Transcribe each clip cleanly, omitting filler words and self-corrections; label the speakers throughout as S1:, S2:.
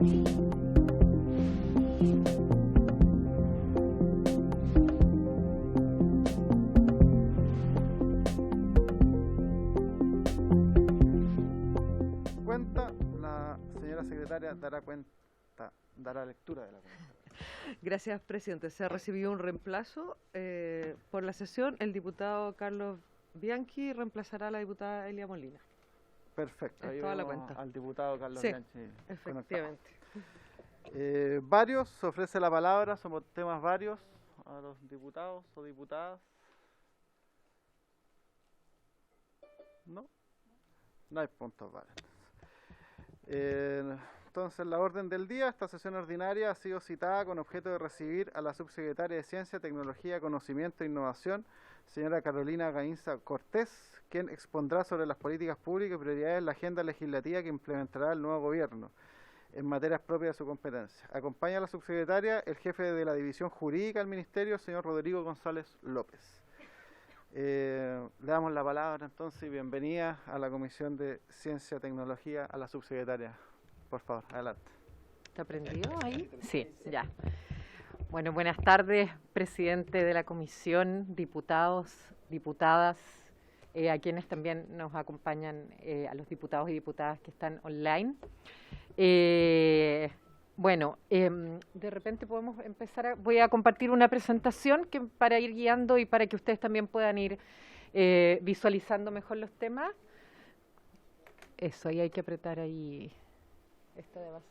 S1: La señora secretaria dará lectura de la cuenta.
S2: Gracias, presidente. Se ha recibido un reemplazo por la sesión. El diputado Carlos Bianchi reemplazará a la diputada Elia Molina.
S1: Perfecto.
S2: Es
S1: ahí
S2: toda la
S1: vemos
S2: cuenta.
S1: al diputado Carlos
S2: Sí,
S1: Bianchi.
S2: efectivamente.
S1: Varios, se ofrece la palabra, somos temas varios, a los diputados o diputadas. ¿No? No hay puntos varios. Entonces, la orden del día, esta sesión ordinaria ha sido citada con objeto de recibir a la subsecretaria de Ciencia, Tecnología, Conocimiento e Innovación, señora Carolina Gainza Cortés, quien expondrá sobre las políticas públicas y prioridades de la agenda legislativa que implementará el nuevo gobierno en materias propias de su competencia. Acompaña a la subsecretaria el jefe de la División Jurídica del Ministerio, señor Rodrigo González López. Le damos la palabra entonces y bienvenida a la Comisión de Ciencia y Tecnología a la subsecretaria. Por favor, adelante.
S2: ¿Está prendido ahí? Sí, ya. Bueno, buenas tardes, presidente de la comisión, diputados, diputadas, a quienes también nos acompañan, a los diputados y diputadas que están online. De repente podemos empezar voy a compartir una presentación para ir guiando y para que ustedes también puedan ir visualizando mejor los temas. Eso, ahí hay que apretar ahí esta de abajo.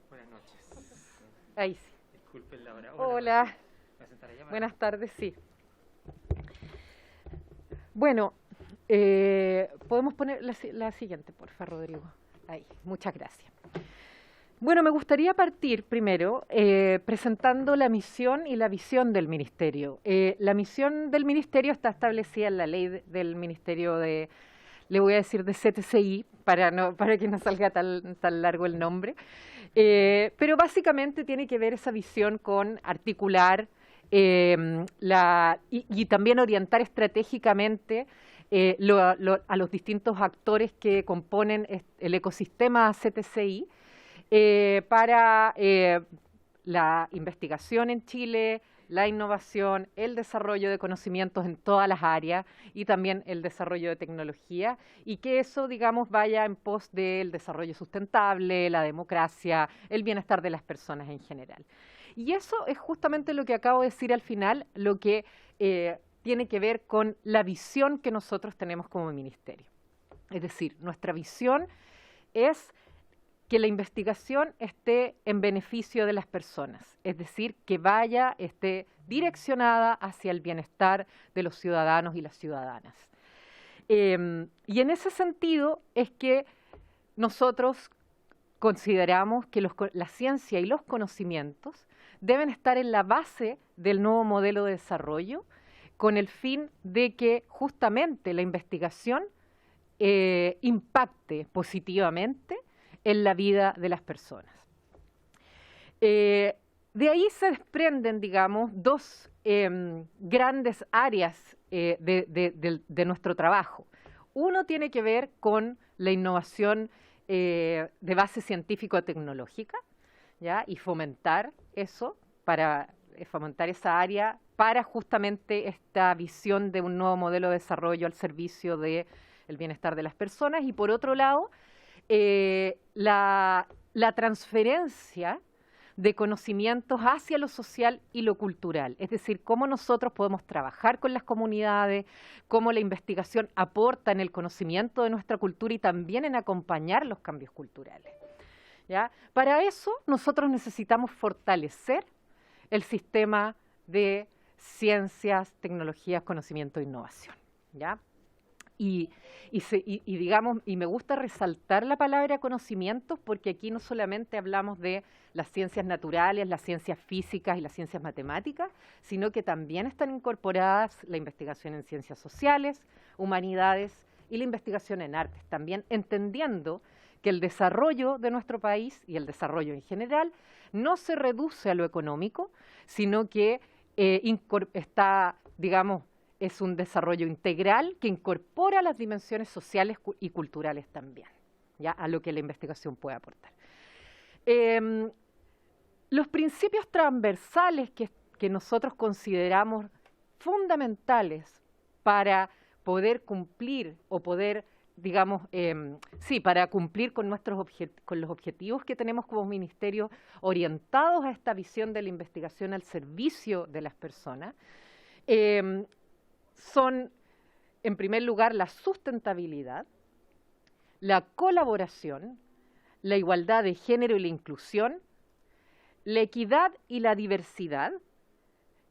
S3: Buenas noches.
S2: Ahí sí.
S3: Disculpen la hora.
S2: Hola. Buenas tardes, sí. Bueno, podemos poner la siguiente, por favor, Rodrigo. Ahí, muchas gracias. Bueno, me gustaría partir primero presentando la misión y la visión del Ministerio. La misión del Ministerio está establecida en la ley del Ministerio de, le voy a decir de CTCI, para que no salga tan largo el nombre, pero básicamente tiene que ver esa visión con articular y también orientar estratégicamente a los distintos actores que componen el ecosistema CTCI para la investigación en Chile, la innovación, el desarrollo de conocimientos en todas las áreas y también el desarrollo de tecnología, y que eso, digamos, vaya en pos del desarrollo sustentable, la democracia, el bienestar de las personas en general. Y eso es justamente lo que acabo de decir al final, lo que tiene que ver con la visión que nosotros tenemos como ministerio. Es decir, nuestra visión es que la investigación esté en beneficio de las personas, es decir, que esté direccionada hacia el bienestar de los ciudadanos y las ciudadanas. Y en ese sentido es que nosotros consideramos que la ciencia y los conocimientos deben estar en la base del nuevo modelo de desarrollo, con el fin de que justamente la investigación impacte positivamente en la vida de las personas. De ahí se desprenden, digamos, dos grandes áreas de nuestro trabajo. Uno tiene que ver con la innovación de base científico-tecnológica, ¿ya? Y fomentar eso, para fomentar esa área para justamente esta visión de un nuevo modelo de desarrollo al servicio del bienestar de las personas. Y por otro lado, la transferencia de conocimientos hacia lo social y lo cultural, es decir, cómo nosotros podemos trabajar con las comunidades, cómo la investigación aporta en el conocimiento de nuestra cultura y también en acompañar los cambios culturales, ¿ya? Para eso nosotros necesitamos fortalecer el sistema de ciencias, tecnologías, conocimiento e innovación, ¿ya? Y me gusta resaltar la palabra conocimientos, porque aquí no solamente hablamos de las ciencias naturales, las ciencias físicas y las ciencias matemáticas, sino que también están incorporadas la investigación en ciencias sociales, humanidades y la investigación en artes, también entendiendo que el desarrollo de nuestro país y el desarrollo en general no se reduce a lo económico, sino que es un desarrollo integral que incorpora las dimensiones sociales y culturales también, ¿ya? A lo que la investigación puede aportar. Los principios transversales que nosotros consideramos fundamentales para poder cumplir o poder, digamos, para cumplir con con los objetivos que tenemos como ministerio orientados a esta visión de la investigación al servicio de las personas, son, en primer lugar, la sustentabilidad, la colaboración, la igualdad de género y la inclusión, la equidad y la diversidad,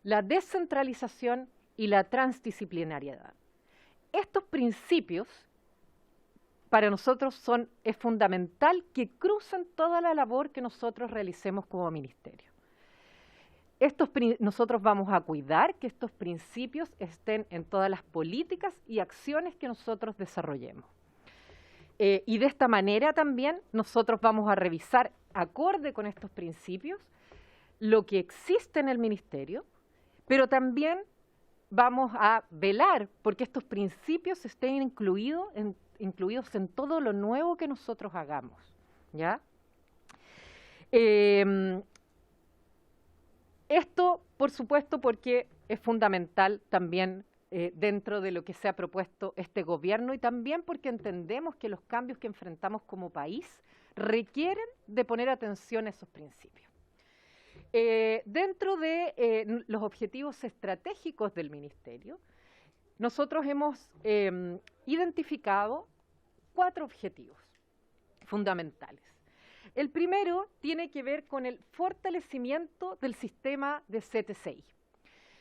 S2: la descentralización y la transdisciplinariedad. Estos principios para nosotros es fundamental que crucen toda la labor que nosotros realicemos como ministerio. Nosotros vamos a cuidar que estos principios estén en todas las políticas y acciones que nosotros desarrollemos. Y de esta manera también nosotros vamos a revisar, acorde con estos principios, lo que existe en el ministerio, pero también vamos a velar porque estos principios estén incluidos en todo lo nuevo que nosotros hagamos, ¿ya? Esto, por supuesto, porque es fundamental también dentro de lo que se ha propuesto este gobierno y también porque entendemos que los cambios que enfrentamos como país requieren de poner atención a esos principios. Dentro de los objetivos estratégicos del ministerio, nosotros hemos identificado 4 objetivos fundamentales. El primero tiene que ver con el fortalecimiento del sistema de CTCI.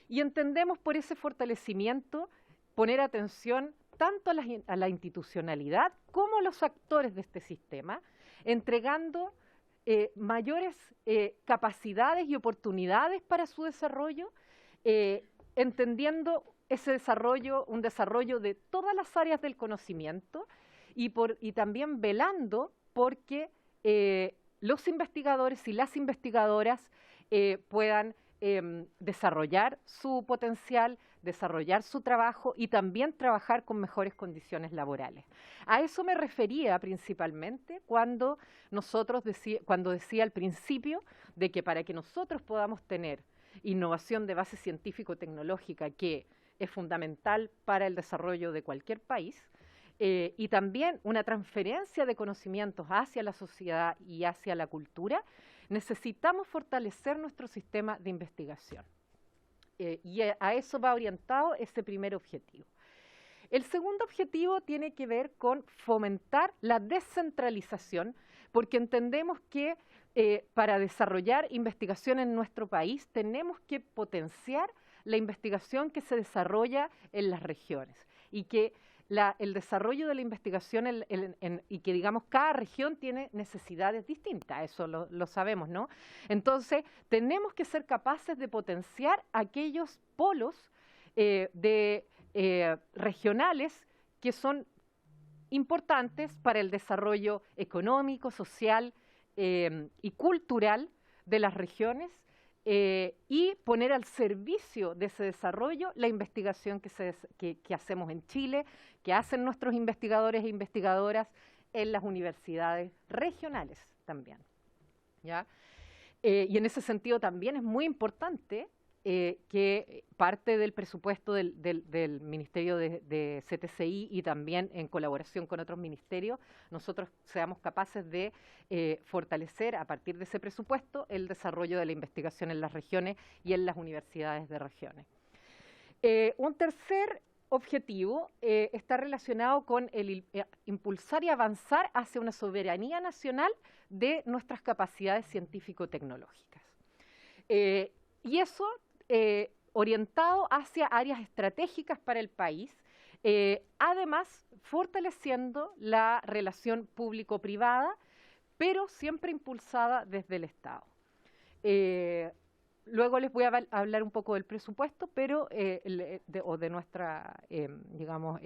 S2: Y entendemos por ese fortalecimiento poner atención tanto a la institucionalidad como a los actores de este sistema, entregando mayores capacidades y oportunidades para su desarrollo, entendiendo ese desarrollo, un desarrollo de todas las áreas del conocimiento y también velando porque los investigadores y las investigadoras puedan desarrollar su potencial, desarrollar su trabajo y también trabajar con mejores condiciones laborales. A eso me refería principalmente cuando decía al principio de que para que nosotros podamos tener innovación de base científico-tecnológica, que es fundamental para el desarrollo de cualquier país, y también una transferencia de conocimientos hacia la sociedad y hacia la cultura, necesitamos fortalecer nuestro sistema de investigación. Y a eso va orientado ese primer objetivo. El segundo objetivo tiene que ver con fomentar la descentralización, porque entendemos que para desarrollar investigación en nuestro país tenemos que potenciar la investigación que se desarrolla en las regiones y que el desarrollo de la investigación y que, digamos, cada región tiene necesidades distintas, eso lo sabemos, ¿no? Entonces, tenemos que ser capaces de potenciar aquellos polos regionales que son importantes para el desarrollo económico, social y cultural de las regiones, y poner al servicio de ese desarrollo la investigación que hacemos en Chile, que hacen nuestros investigadores e investigadoras en las universidades regionales también, ¿ya? Y en ese sentido también es muy importante que parte del presupuesto del Ministerio de CTCI y también en colaboración con otros ministerios, nosotros seamos capaces de fortalecer a partir de ese presupuesto el desarrollo de la investigación en las regiones y en las universidades de regiones. Un tercer objetivo está relacionado con el impulsar y avanzar hacia una soberanía nacional de nuestras capacidades científico-tecnológicas. Y eso orientado hacia áreas estratégicas para el país, además fortaleciendo la relación público-privada, pero siempre impulsada desde el Estado. Luego les voy a hablar un poco del presupuesto, pero o de nuestra, digamos,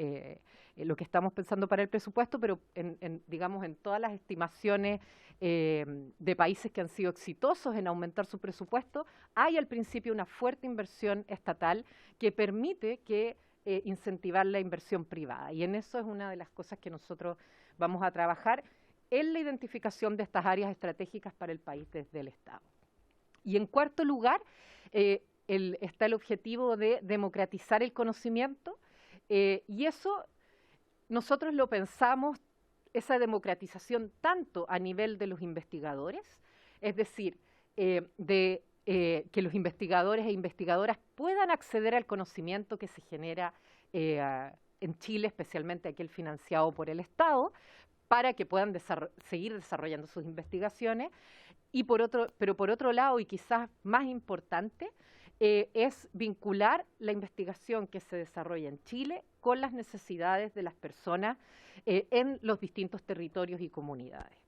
S2: lo que estamos pensando para el presupuesto, pero digamos, en todas las estimaciones de países que han sido exitosos en aumentar su presupuesto, hay al principio una fuerte inversión estatal que permite incentivar la inversión privada. Y en eso es una de las cosas que nosotros vamos a trabajar en la identificación de estas áreas estratégicas para el país desde el Estado. Y en cuarto lugar, está el objetivo de democratizar el conocimiento, y eso nosotros lo pensamos, esa democratización, tanto a nivel de los investigadores, es decir, que los investigadores e investigadoras puedan acceder al conocimiento que se genera en Chile, especialmente aquel financiado por el Estado, para que puedan seguir desarrollando sus investigaciones. Pero por otro lado, y quizás más importante, es vincular la investigación que se desarrolla en Chile con las necesidades de las personas en los distintos territorios y comunidades.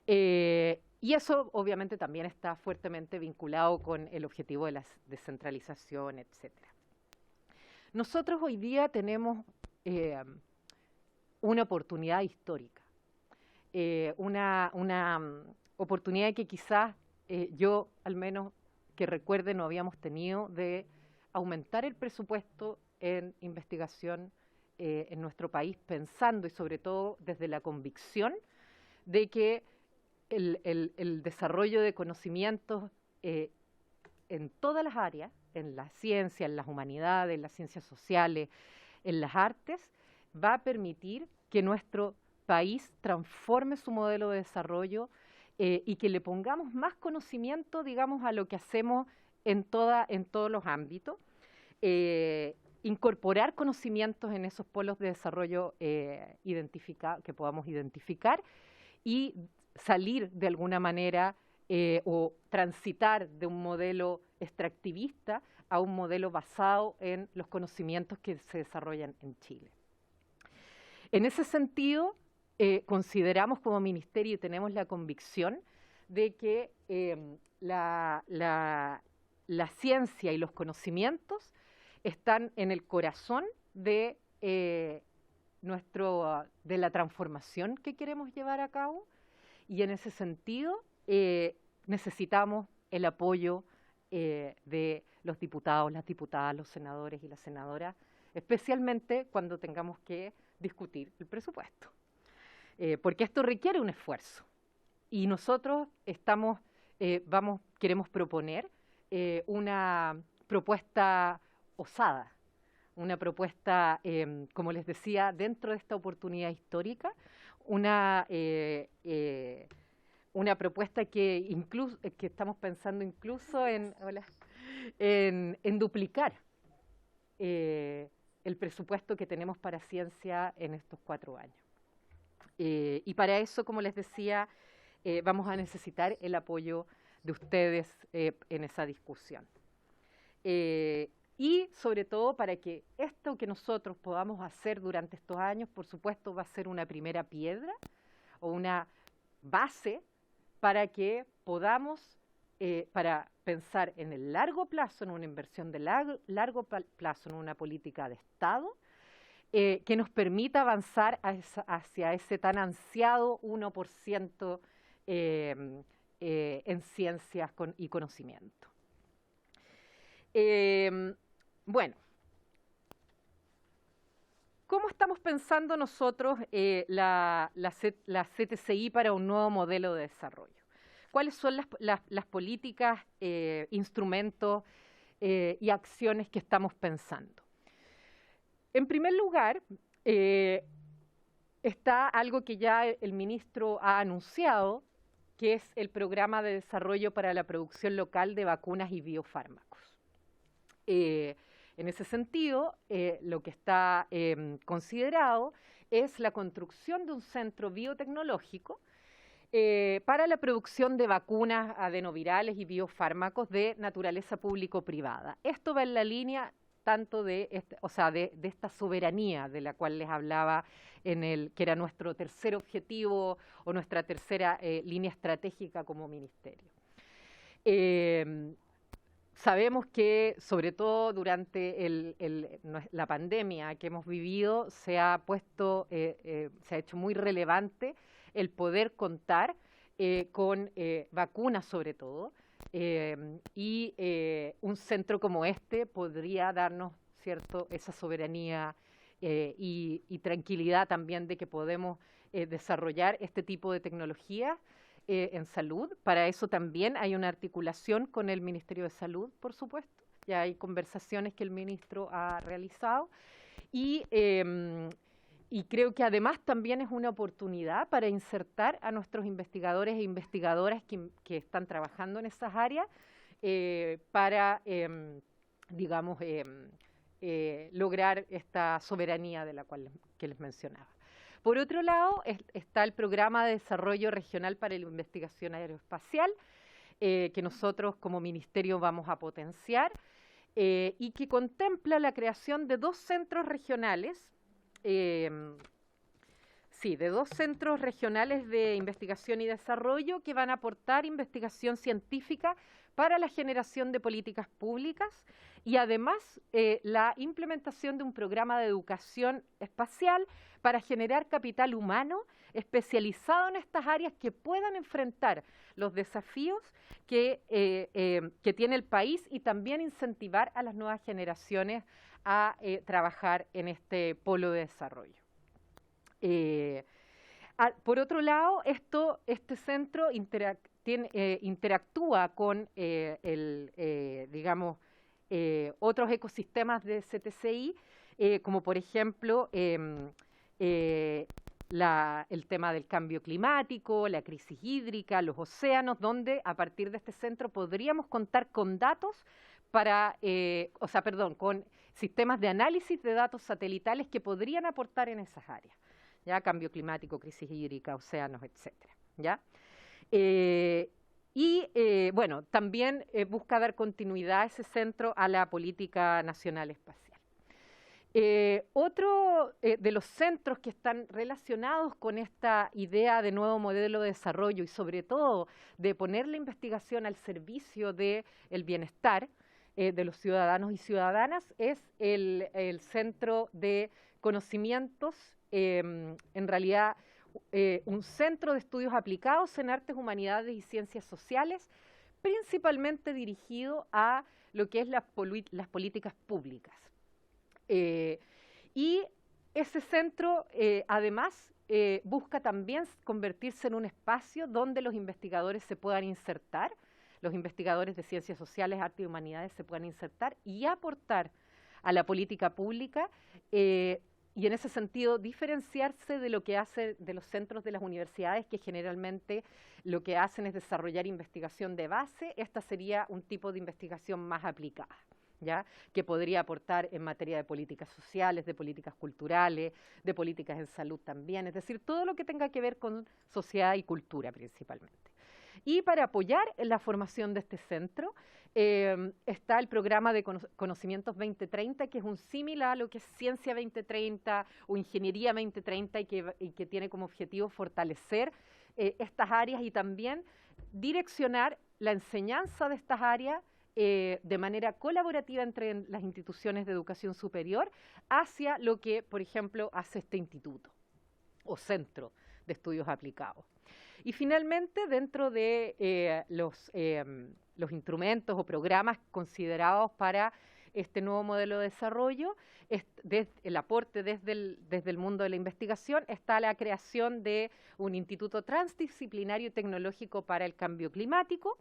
S2: Y eso obviamente también está fuertemente vinculado con el objetivo de la descentralización, etcétera. Nosotros hoy día tenemos una oportunidad histórica, una oportunidad que quizás yo, al menos que recuerde, no habíamos tenido, de aumentar el presupuesto en investigación en nuestro país, pensando y sobre todo desde la convicción de que el desarrollo de conocimientos en todas las áreas, en la ciencia, en las humanidades, en las ciencias sociales, en las artes, va a permitir que nuestro país transforme su modelo de desarrollo y que le pongamos más conocimiento, digamos, a lo que hacemos en todos los ámbitos, incorporar conocimientos en esos polos de desarrollo que podamos identificar y salir de alguna manera o transitar de un modelo extractivista a un modelo basado en los conocimientos que se desarrollan en Chile. En ese sentido, consideramos como ministerio y tenemos la convicción de que la ciencia y los conocimientos están en el corazón de la transformación que queremos llevar a cabo, y en ese sentido necesitamos el apoyo de los diputados, las diputadas, los senadores y las senadoras, especialmente cuando tengamos que discutir el presupuesto, porque esto requiere un esfuerzo y nosotros queremos proponer una propuesta osada, una propuesta, como les decía, dentro de esta oportunidad histórica, una propuesta que estamos pensando incluso en duplicar el presupuesto que tenemos para ciencia en estos 4 años. Y para eso, como les decía, vamos a necesitar el apoyo de ustedes en esa discusión. Y sobre todo para que esto que nosotros podamos hacer durante estos años, por supuesto, va a ser una primera piedra o una base para que podamos, para pensar en el largo plazo, en una inversión de largo plazo, en una política de Estado, que nos permita avanzar hacia ese tan ansiado 1% en ciencias y conocimiento. Bueno, ¿cómo estamos pensando nosotros la CTCI para un nuevo modelo de desarrollo? ¿Cuáles son las políticas, instrumentos y acciones que estamos pensando? En primer lugar, está algo que ya el ministro ha anunciado, que es el Programa de Desarrollo para la Producción Local de Vacunas y Biofármacos. En ese sentido, lo que está considerado es la construcción de un centro biotecnológico para la producción de vacunas adenovirales y biofármacos de naturaleza público-privada. Esto va en la línea tanto de esta soberanía de la cual les hablaba, que era nuestro tercer objetivo o nuestra tercera línea estratégica como ministerio. Sabemos que, sobre todo durante la pandemia que hemos vivido, se ha hecho muy relevante el poder contar con vacunas, sobre todo, y un centro como este podría darnos, ¿cierto?, esa soberanía y tranquilidad también de que podemos desarrollar este tipo de tecnologías en salud. Para eso también hay una articulación con el Ministerio de Salud, por supuesto. Ya hay conversaciones que el ministro ha realizado. Y creo que además también es una oportunidad para insertar a nuestros investigadores e investigadoras que están trabajando en esas áreas para, digamos, lograr esta soberanía de la cual que les mencionaba. Por otro lado, está el Programa de Desarrollo Regional para la Investigación Aeroespacial, que nosotros como Ministerio vamos a potenciar, y que contempla la creación de 2 centros regionales, de 2 centros regionales de investigación y desarrollo que van a aportar investigación científica para la generación de políticas públicas y además la implementación de un programa de educación espacial para generar capital humano especializado en estas áreas que puedan enfrentar los desafíos que tiene el país y también incentivar a las nuevas generaciones a trabajar en este polo de desarrollo. Por otro lado, este centro interactúa con digamos, otros ecosistemas de CTCI, como por ejemplo el tema del cambio climático, la crisis hídrica, los océanos, donde a partir de este centro podríamos contar con datos con sistemas de análisis de datos satelitales que podrían aportar en esas áreas, ¿ya? Cambio climático, crisis hídrica, océanos, etcétera, ¿ya? Bueno, también busca dar continuidad a ese centro a la política nacional espacial. Otro de los centros que están relacionados con esta idea de nuevo modelo de desarrollo y sobre todo de poner la investigación al servicio del bienestar de los ciudadanos y ciudadanas es el Centro de Conocimientos, en realidad un centro de estudios aplicados en artes, humanidades y ciencias sociales, principalmente dirigido a lo que es las políticas públicas. Y ese centro, además, busca también convertirse en un espacio donde los investigadores se puedan insertar, los investigadores de ciencias sociales, arte y humanidades se puedan insertar y aportar a la política pública y en ese sentido diferenciarse de lo que hace de los centros de las universidades, que generalmente lo que hacen es desarrollar investigación de base. Esta sería un tipo de investigación más aplicada, ¿ya? Que podría aportar en materia de políticas sociales, de políticas culturales, de políticas en salud también, es decir, todo lo que tenga que ver con sociedad y cultura principalmente. Y para apoyar en la formación de este centro está el programa de Conocimientos 2030, que es un símil a lo que es Ciencia 2030 o Ingeniería 2030 y que tiene como objetivo fortalecer estas áreas y también direccionar la enseñanza de estas áreas de manera colaborativa entre las instituciones de educación superior hacia lo que, por ejemplo, hace este instituto o centro de estudios aplicados. Y finalmente, dentro de los instrumentos o programas considerados para este nuevo modelo de desarrollo, el aporte desde el mundo de la investigación, está la creación de un instituto transdisciplinario y tecnológico para el cambio climático,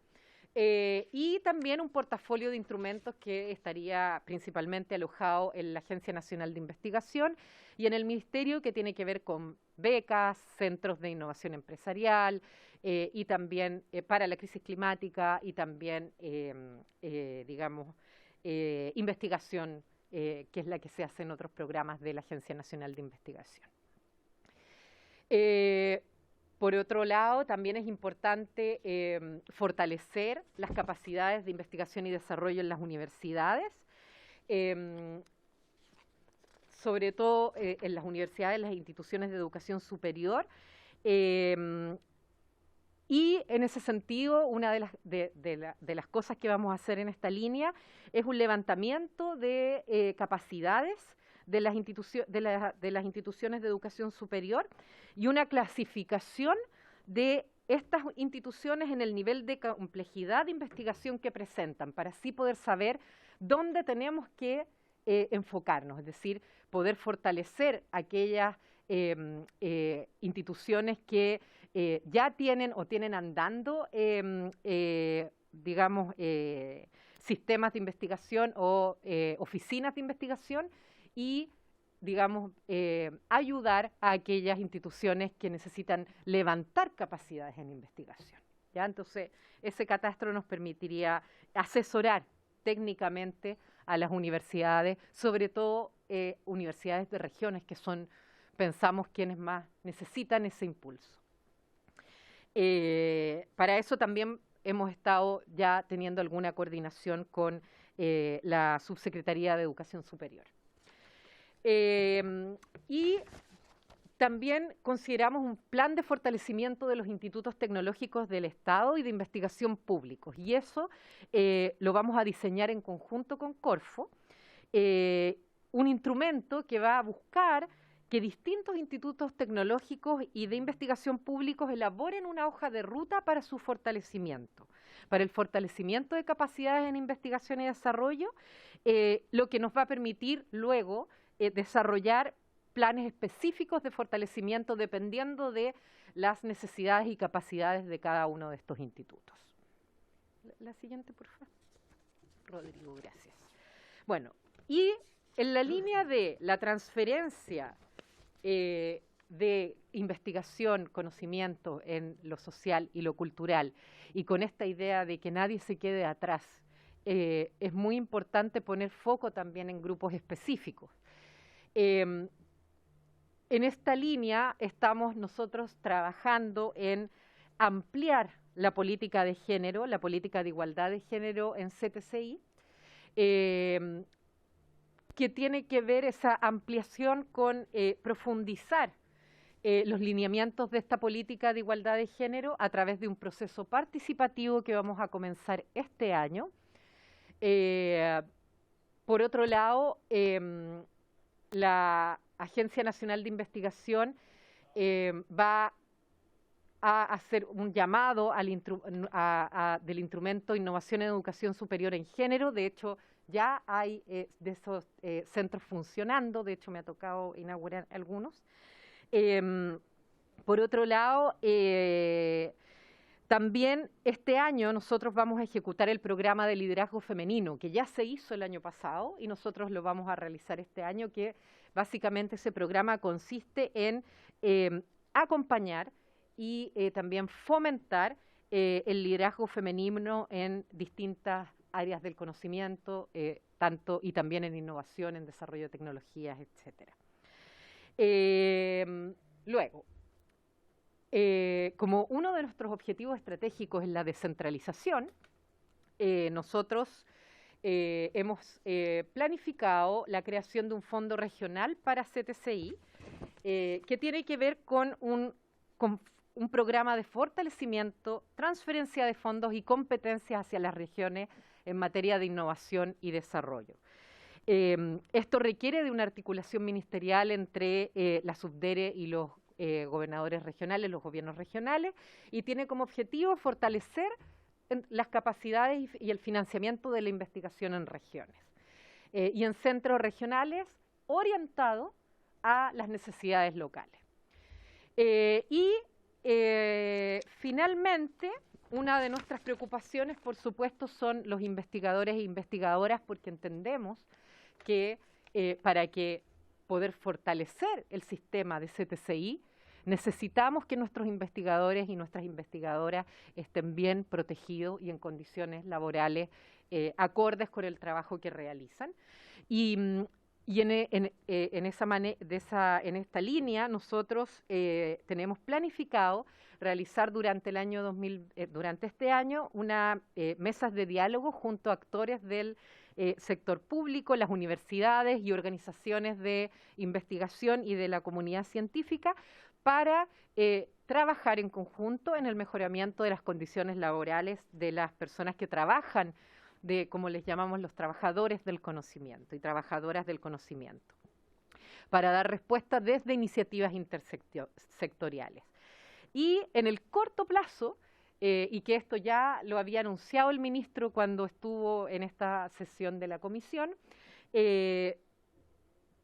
S2: y también un portafolio de instrumentos que estaría principalmente alojado en la Agencia Nacional de Investigación y en el Ministerio, que tiene que ver con becas, centros de innovación empresarial y también para la crisis climática y también, digamos, investigación, que es la que se hace en otros programas de la Agencia Nacional de Investigación. Por otro lado, también es importante fortalecer las capacidades de investigación y desarrollo en las universidades, sobre todo en las universidades, en las instituciones de educación superior. Y en ese sentido, una de las cosas que vamos a hacer en esta línea es un levantamiento de capacidades de las instituciones de educación superior y una clasificación de estas instituciones en el nivel de complejidad de investigación que presentan, para así poder saber dónde tenemos que enfocarnos, es decir, poder fortalecer aquellas instituciones que ya tienen o tienen andando, digamos, sistemas de investigación o oficinas de investigación y, digamos, ayudar a aquellas instituciones que necesitan levantar capacidades en investigación. ¿Ya? Entonces, ese catastro nos permitiría asesorar técnicamente a las universidades, sobre todo universidades de regiones que son, pensamos, quienes más necesitan ese impulso. Para eso también hemos estado ya teniendo alguna coordinación con la Subsecretaría de Educación Superior. Y también consideramos un plan de fortalecimiento de los institutos tecnológicos del Estado y de investigación públicos, y eso lo vamos a diseñar en conjunto con Corfo, un instrumento que va a buscar que distintos institutos tecnológicos y de investigación públicos elaboren una hoja de ruta para su fortalecimiento, para el fortalecimiento de capacidades en investigación y desarrollo, lo que nos va a permitir luego desarrollar planes específicos de fortalecimiento dependiendo de las necesidades y capacidades de cada uno de estos institutos. La siguiente, por favor. Rodrigo, gracias. Bueno, y en la línea de la transferencia de investigación, conocimiento en lo social y lo cultural, y con esta idea de que nadie se quede atrás, es muy importante poner foco también en grupos específicos. En esta línea estamos nosotros trabajando en ampliar la política de género, la política de igualdad de género en CTCI, que tiene que ver esa ampliación con profundizar los lineamientos de esta política de igualdad de género a través de un proceso participativo que vamos a comenzar este año. Por otro lado, la Agencia Nacional de Investigación va a hacer un llamado del instrumento Innovación en Educación Superior en Género. De hecho, ya hay de esos centros funcionando, de hecho me ha tocado inaugurar algunos. Por otro lado, también este año nosotros vamos a ejecutar el programa de liderazgo femenino, que ya se hizo el año pasado y nosotros lo vamos a realizar este año, que básicamente ese programa consiste en acompañar y también fomentar el liderazgo femenino en distintas áreas del conocimiento, tanto y también en innovación, en desarrollo de tecnologías, etcétera. Luego, como uno de nuestros objetivos estratégicos es la descentralización, nosotros hemos planificado la creación de un fondo regional para CTCI, que tiene que ver con un programa de fortalecimiento, transferencia de fondos y competencias hacia las regiones en materia de innovación y desarrollo. Esto requiere de una articulación ministerial entre la Subdere y los gobernadores regionales, los gobiernos regionales, y tiene como objetivo fortalecer las capacidades y el financiamiento de la investigación en regiones y en centros regionales orientado a las necesidades locales. Finalmente, una de nuestras preocupaciones, por supuesto, son los investigadores e investigadoras, porque entendemos que para que poder fortalecer el sistema de CTCI, necesitamos que nuestros investigadores y nuestras investigadoras estén bien protegidos y en condiciones laborales acordes con el trabajo que realizan. Y en esta línea nosotros tenemos planificado realizar durante este año unas mesas de diálogo junto a actores del sector público, las universidades y organizaciones de investigación y de la comunidad científica para trabajar en conjunto en el mejoramiento de las condiciones laborales de las personas que trabajan, como les llamamos, los trabajadores del conocimiento y trabajadoras del conocimiento, para dar respuesta desde iniciativas intersectoriales. Y en el corto plazo, y que esto ya lo había anunciado el ministro cuando estuvo en esta sesión de la comisión,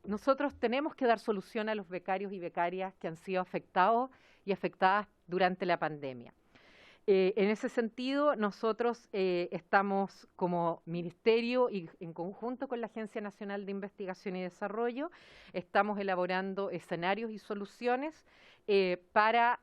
S2: nosotros tenemos que dar solución a los becarios y becarias que han sido afectados y afectadas durante la pandemia. En ese sentido, nosotros estamos como ministerio y en conjunto con la Agencia Nacional de Investigación y Desarrollo, estamos elaborando escenarios y soluciones para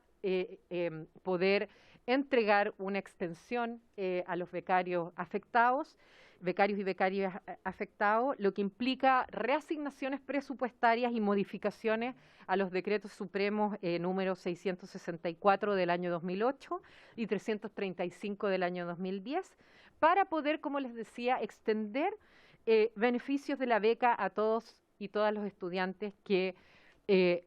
S2: poder entregar una extensión a los becarios afectados, becarios y becarias afectados, lo que implica reasignaciones presupuestarias y modificaciones a los decretos supremos número 664 del año 2008 y 335 del año 2010, para poder, como les decía, extender beneficios de la beca a todos y todas los estudiantes que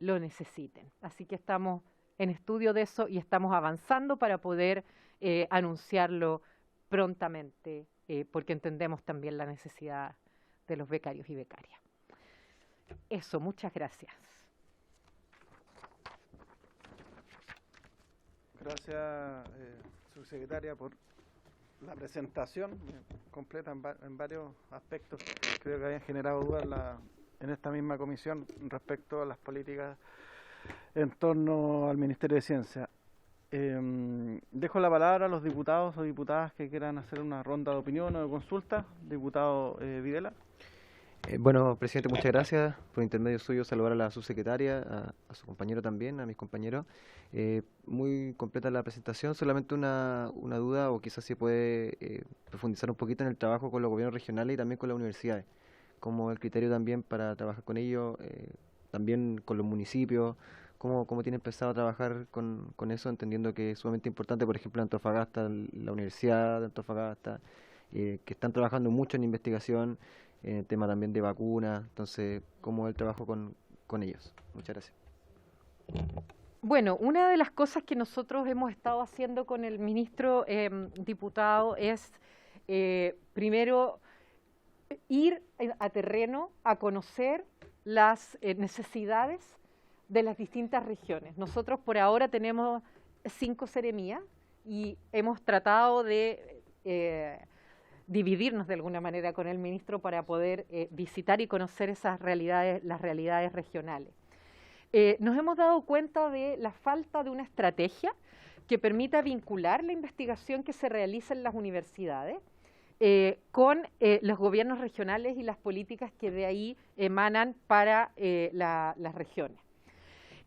S2: lo necesiten. Así que estamos en estudio de eso y estamos avanzando para poder anunciarlo prontamente, porque entendemos también la necesidad de los becarios y becarias. Eso, muchas gracias.
S1: Gracias, subsecretaria, por la presentación completa en varios aspectos. Creo que habían generado dudas en esta misma comisión respecto a las políticas en torno al Ministerio de Ciencia. Dejo la palabra a los diputados o diputadas que quieran hacer una ronda de opinión o de consulta. Diputado Videla.
S4: Bueno, presidente, muchas gracias. Por intermedio suyo, saludar a la subsecretaria, a su compañero también, a mis compañeros. Muy completa la presentación, solamente una duda, o quizás se puede profundizar un poquito en el trabajo con los gobiernos regionales y también con las universidades, como el criterio también para trabajar con ellos, también con los municipios, cómo tienen pensado trabajar con eso, entendiendo que es sumamente importante, por ejemplo, en Antofagasta, la Universidad de Antofagasta, que están trabajando mucho en investigación, en el tema también de vacunas, entonces, ¿cómo es el trabajo con ellos? Muchas gracias.
S2: Bueno, una de las cosas que nosotros hemos estado haciendo con el ministro diputado es, primero, ir a terreno a conocer las necesidades de las distintas regiones. Nosotros por ahora tenemos 5 seremías y hemos tratado de dividirnos de alguna manera con el ministro para poder visitar y conocer esas realidades, las realidades regionales. Nos hemos dado cuenta de la falta de una estrategia que permita vincular la investigación que se realiza en las universidades con los gobiernos regionales y las políticas que de ahí emanan para las regiones.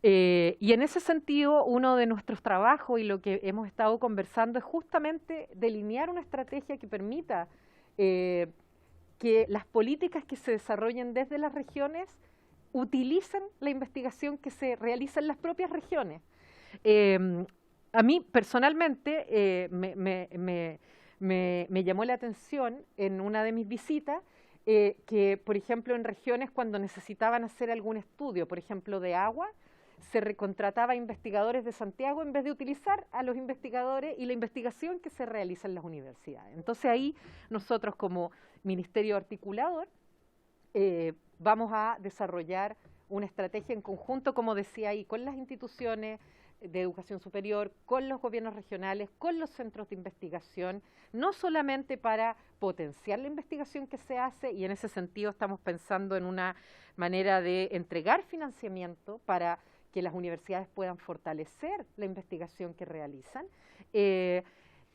S2: Y en ese sentido, uno de nuestros trabajos y lo que hemos estado conversando es justamente delinear una estrategia que permita que las políticas que se desarrollen desde las regiones utilicen la investigación que se realiza en las propias regiones. A mí personalmente me llamó la atención en una de mis visitas que, por ejemplo, en regiones cuando necesitaban hacer algún estudio, por ejemplo, de agua, se recontrataba a investigadores de Santiago en vez de utilizar a los investigadores y la investigación que se realiza en las universidades. Entonces ahí nosotros como Ministerio Articulador vamos a desarrollar una estrategia en conjunto, como decía ahí, con las instituciones de educación superior, con los gobiernos regionales, con los centros de investigación, no solamente para potenciar la investigación que se hace, y en ese sentido estamos pensando en una manera de entregar financiamiento para que las universidades puedan fortalecer la investigación que realizan.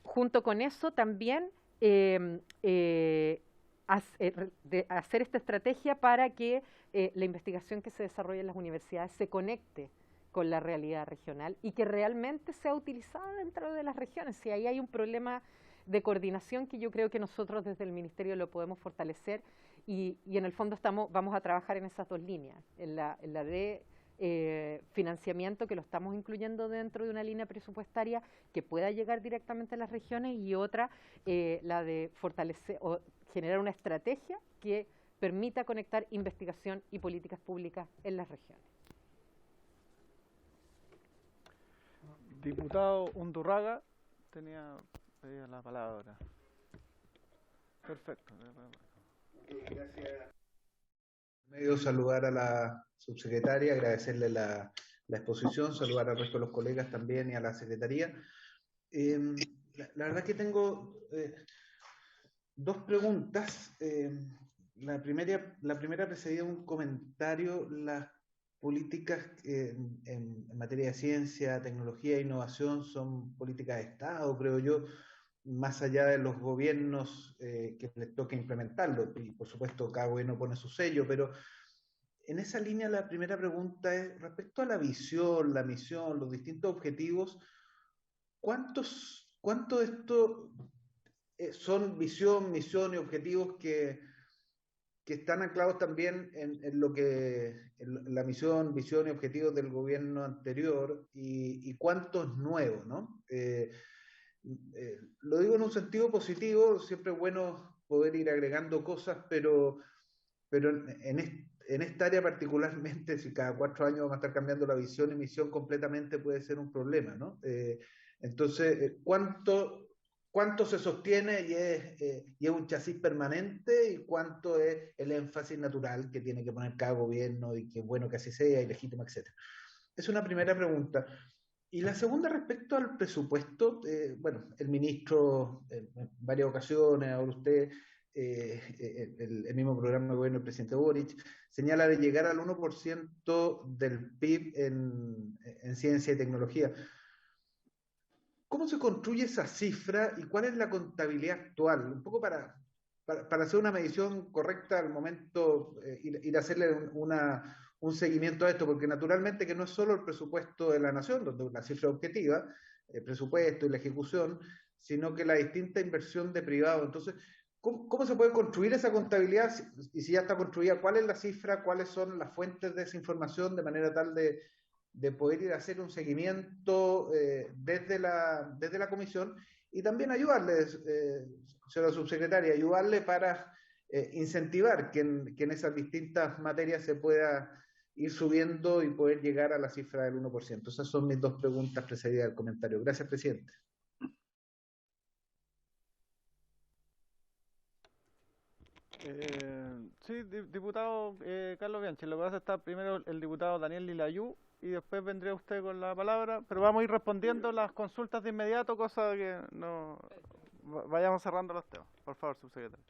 S2: Junto con eso también hacer esta estrategia para que la investigación que se desarrolla en las universidades se conecte con la realidad regional y que realmente sea utilizada dentro de las regiones. Si ahí hay un problema de coordinación que yo creo que nosotros desde el Ministerio lo podemos fortalecer y en el fondo vamos a trabajar en esas 2 líneas, en la de financiamiento, que lo estamos incluyendo dentro de una línea presupuestaria que pueda llegar directamente a las regiones, y otra, la de fortalecer o generar una estrategia que permita conectar investigación y políticas públicas en las regiones.
S1: Diputado Undurraga tenía la palabra. Perfecto.
S5: Gracias. Medio saludar a la subsecretaria, agradecerle la exposición, saludar al resto de los colegas también y a la secretaría. La verdad que tengo 2 preguntas. la primera precedía un comentario. Las políticas en materia de ciencia, tecnología e innovación son políticas de Estado, creo yo, más allá de los gobiernos que les toque implementarlo. Y por supuesto, cada gobierno pone su sello, pero en esa línea la primera pregunta es respecto a la visión, la misión, los distintos objetivos. ¿Cuánto de esto son visión, misión y objetivos que están anclados también en lo que en la misión, visión y objetivos del gobierno anterior y cuántos nuevos, ¿no? Lo digo en un sentido positivo, siempre es bueno poder ir agregando cosas, pero en esta área particularmente, si cada 4 años vamos a estar cambiando la visión y misión completamente, puede ser un problema, ¿no? Entonces, ¿cuánto se sostiene y es un chasis permanente y cuánto es el énfasis natural que tiene que poner cada gobierno y que es bueno que así sea y legítimo, etcétera? Es una primera pregunta. Y la segunda respecto al presupuesto, bueno, el ministro en varias ocasiones, ahora usted, el mismo programa de gobierno del presidente Boric, señala de llegar al 1% del PIB en ciencia y tecnología. ¿Cómo se construye esa cifra y cuál es la contabilidad actual? Un poco para hacer una medición correcta al momento, ir a hacerle un seguimiento a esto, porque naturalmente que no es solo el presupuesto de la nación, donde una cifra objetiva, el presupuesto y la ejecución, sino que la distinta inversión de privado. Entonces, ¿cómo se puede construir esa contabilidad? Y si ya está construida, ¿cuál es la cifra? ¿Cuáles son las fuentes de esa información? De manera tal de poder ir a hacer un seguimiento desde la comisión y también ayudarles, señora subsecretaria, ayudarle para incentivar que en esas distintas materias se pueda ir subiendo y poder llegar a la cifra del 1%. Esas son mis 2 preguntas precedidas del comentario. Gracias, presidente.
S1: Sí, diputado Carlos Bianchi, lo que pasa está primero el diputado Daniel Lilayú y después vendría usted con la palabra, pero vamos a ir respondiendo las consultas de inmediato, cosa que no vayamos cerrando los temas. Por favor, subsecretario.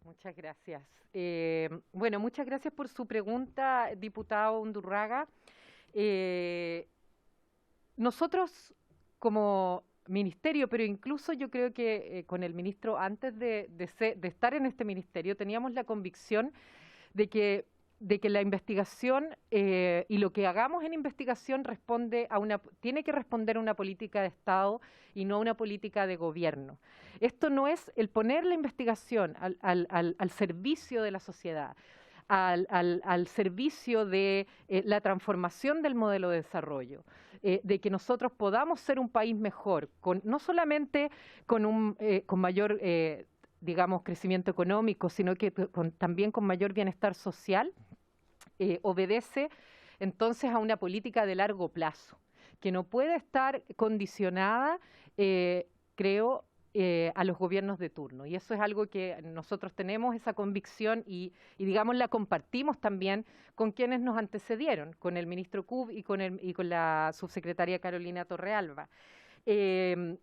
S2: Muchas gracias. Bueno, muchas gracias por su pregunta, diputado Undurraga. Nosotros como ministerio, pero incluso yo creo que con el ministro, antes de estar en este ministerio, teníamos la convicción de que la investigación y lo que hagamos en investigación tiene que responder a una política de Estado y no a una política de gobierno. Esto no es el poner la investigación al servicio de la sociedad, al servicio de la transformación del modelo de desarrollo, de que nosotros podamos ser un país mejor, no solamente con mayor digamos, crecimiento económico, sino que también con mayor bienestar social, obedece entonces a una política de largo plazo, que no puede estar condicionada, creo, a los gobiernos de turno. Y eso es algo que nosotros tenemos, esa convicción, y digamos, la compartimos también con quienes nos antecedieron, con el ministro Kub y con la subsecretaria Carolina Torrealba. Yo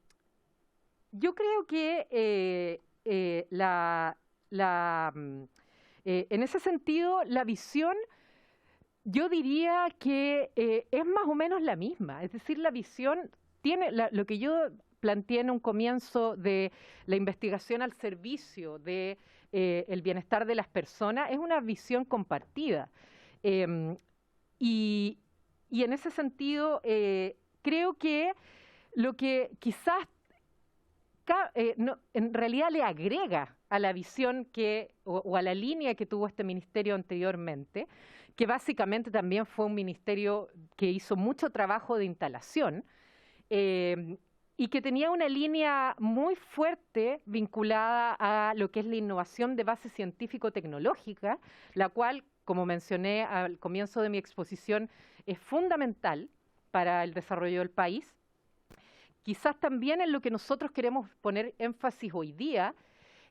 S2: creo que en ese sentido, la visión, yo diría que es más o menos la misma. Es decir, la visión tiene lo que yo planteé en un comienzo de la investigación al servicio de el bienestar de las personas, es una visión compartida. Y en ese sentido, creo que lo que quizás en realidad le agrega a la visión o a la línea que tuvo este ministerio anteriormente, que básicamente también fue un ministerio que hizo mucho trabajo de instalación y que tenía una línea muy fuerte vinculada a lo que es la innovación de base científico-tecnológica, la cual, como mencioné al comienzo de mi exposición, es fundamental para el desarrollo del país. Quizás también en lo que nosotros queremos poner énfasis hoy día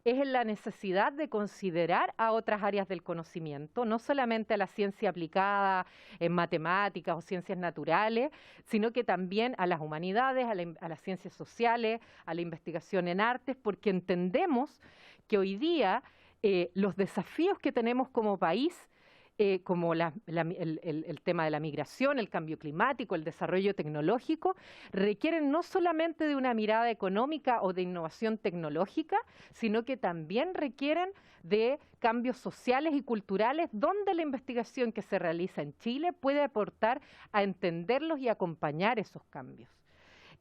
S2: es en la necesidad de considerar a otras áreas del conocimiento, no solamente a la ciencia aplicada en matemáticas o ciencias naturales, sino que también a las humanidades, a las ciencias sociales, a la investigación en artes, porque entendemos que hoy día los desafíos que tenemos como país, como el tema de la migración, el cambio climático, el desarrollo tecnológico, requieren no solamente de una mirada económica o de innovación tecnológica, sino que también requieren de cambios sociales y culturales, donde la investigación que se realiza en Chile puede aportar a entenderlos y acompañar esos cambios.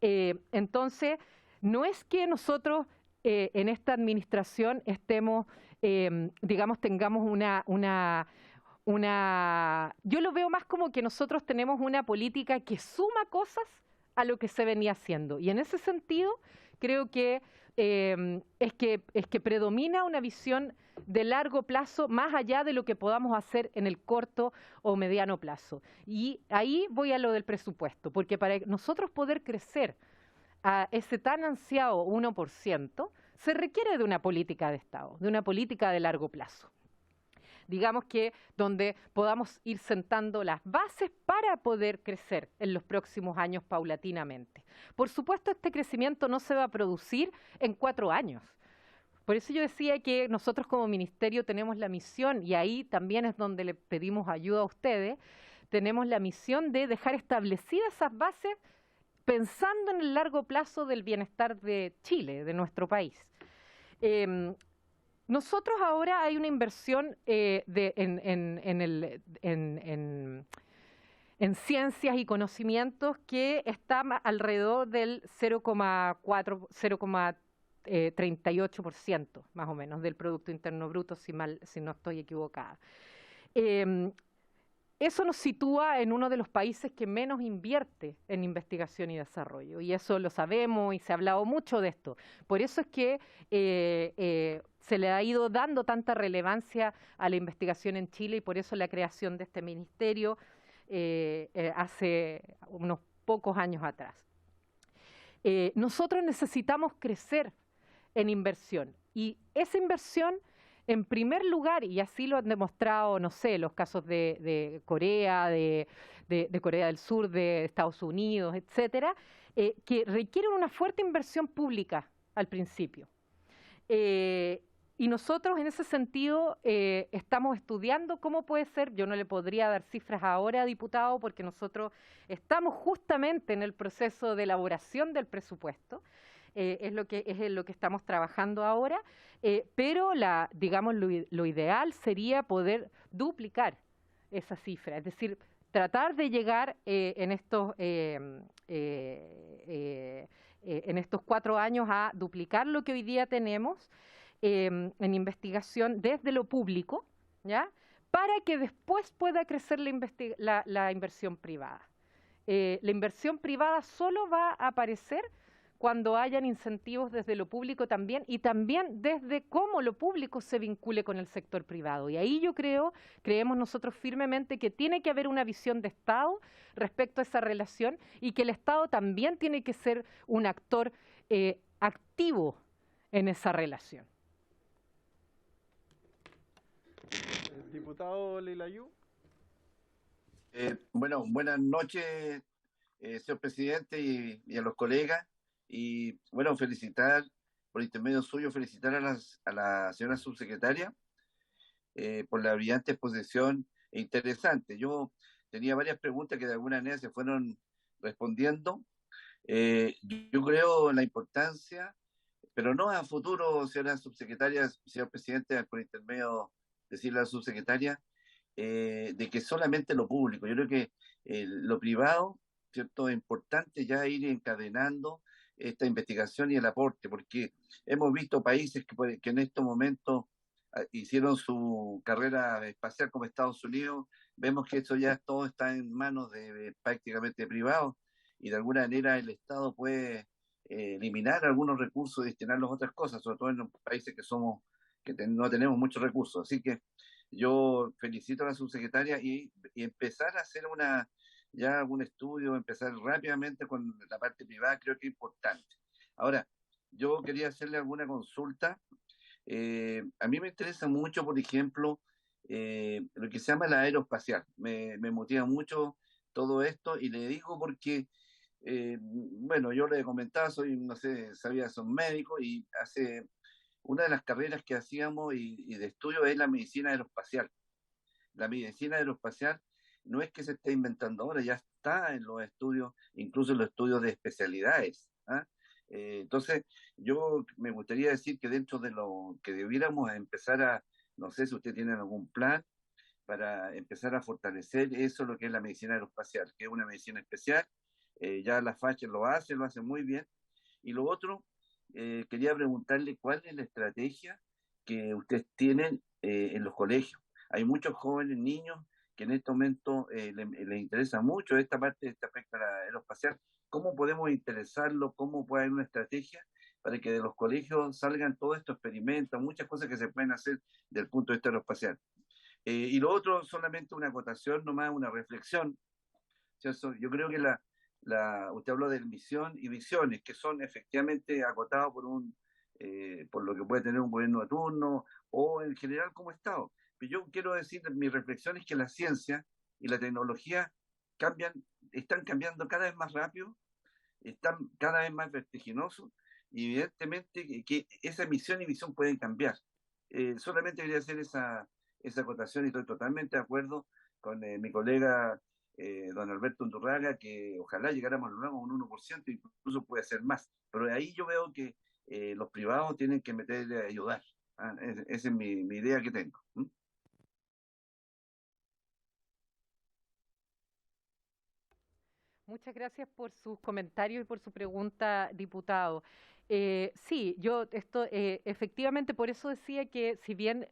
S2: Entonces, no es que nosotros en esta administración estemos, digamos, tengamos yo lo veo más como que nosotros tenemos una política que suma cosas a lo que se venía haciendo. Y en ese sentido, creo que es que predomina una visión de largo plazo más allá de lo que podamos hacer en el corto o mediano plazo. Y ahí voy a lo del presupuesto, porque para nosotros poder crecer a ese tan ansiado 1%, se requiere de una política de Estado, de una política de largo plazo. Digamos que donde podamos ir sentando las bases para poder crecer en los próximos años paulatinamente. Por supuesto, este crecimiento no se va a producir en 4 años. Por eso yo decía que nosotros como ministerio tenemos la misión, y ahí también es donde le pedimos ayuda a ustedes, tenemos la misión de dejar establecidas esas bases pensando en el largo plazo del bienestar de Chile, de nuestro país. Nosotros ahora hay una inversión en ciencias y conocimientos que está alrededor del 0,4, 0,38% más o menos del Producto Interno Bruto, si no estoy equivocada. Eso nos sitúa en uno de los países que menos invierte en investigación y desarrollo, y eso lo sabemos y se ha hablado mucho de esto. Por eso es que se le ha ido dando tanta relevancia a la investigación en Chile, y por eso la creación de este ministerio hace unos pocos años atrás. Nosotros necesitamos crecer en inversión, y esa inversión, en primer lugar, y así lo han demostrado, no sé, los casos de Corea, de Corea del Sur, de Estados Unidos, etcétera, que requieren una fuerte inversión pública al principio. Y nosotros en ese sentido estamos estudiando cómo puede ser. Yo no le podría dar cifras ahora, diputado, porque nosotros estamos justamente en el proceso de elaboración del presupuesto. Es lo que estamos trabajando ahora, pero digamos lo ideal sería poder duplicar esa cifra, es decir, tratar de llegar en estos 4 años a duplicar lo que hoy día tenemos en investigación desde lo público, ¿ya? Para que después pueda crecer la inversión privada. La inversión privada solo va a aparecer cuando hayan incentivos desde lo público también, y también desde cómo lo público se vincule con el sector privado. Y ahí creemos nosotros firmemente que tiene que haber una visión de Estado respecto a esa relación, y que el Estado también tiene que ser un actor activo en esa relación.
S1: Diputado Lilayú.
S6: Bueno, buenas noches, señor presidente, y a los colegas. Y bueno, por intermedio suyo, felicitar a la señora subsecretaria por la brillante exposición e interesante. Yo tenía varias preguntas que de alguna manera se fueron respondiendo. Yo creo en la importancia, pero no a futuro, señora subsecretaria, señor presidente, por intermedio decirle a la subsecretaria, de que solamente lo público. Yo creo que lo privado, ¿cierto? Es importante ya ir encadenando esta investigación y el aporte, porque hemos visto países que en estos momentos hicieron su carrera espacial como Estados Unidos. Vemos que eso ya todo está en manos de prácticamente privados, y de alguna manera el Estado puede eliminar algunos recursos y destinarlos a otras cosas, sobre todo en los países que no tenemos muchos recursos. Así que yo felicito a la subsecretaria y empezar a hacer ya algún estudio, empezar rápidamente con la parte privada, creo que es importante. Ahora, yo quería hacerle alguna consulta A mí me interesa mucho, por ejemplo, lo que se llama la aeroespacial. Me motiva mucho todo esto y le digo porque, bueno, yo le comentaba, soy, no sé, sabía, soy médico y hace una de las carreras que hacíamos y de estudio es la medicina aeroespacial. La medicina aeroespacial no es que se esté inventando ahora, ya está en los estudios, incluso en los estudios de especialidades. ¿Ah? Entonces, yo me gustaría decir que dentro de lo que debiéramos empezar a, no sé si usted tiene algún plan para empezar a fortalecer eso, lo que es la medicina aeroespacial, que es una medicina especial, ya la FACHE lo hace muy bien. Y lo otro, quería preguntarle cuál es la estrategia que ustedes tienen en los colegios. Hay muchos jóvenes, niños, que en este momento les interesa mucho esta parte, este aspecto aeroespacial. ¿Cómo podemos interesarlo? ¿Cómo puede haber una estrategia para que de los colegios salgan todos estos experimentos, muchas cosas que se pueden hacer desde el punto de vista aeroespacial? Y lo otro, solamente una acotación, nomás una reflexión, ¿cierto? Yo creo que usted habló de misión y visiones, que son efectivamente acotados por lo que puede tener un gobierno de turno o en general como Estado. Pero yo quiero decir, mi reflexión es que la ciencia y la tecnología están cambiando cada vez más rápido, están cada vez más vertiginosos y evidentemente que esa misión y visión pueden cambiar. Solamente quería hacer esa acotación y estoy totalmente de acuerdo con mi colega don Alberto Undurraga, que ojalá llegáramos luego a un 1%, incluso puede ser más. Pero ahí yo veo que los privados tienen que meterle a ayudar. ¿Ah? Esa es mi idea que tengo. ¿Mm?
S2: Muchas gracias por sus comentarios y por su pregunta, diputado. Sí, efectivamente, por eso decía que si bien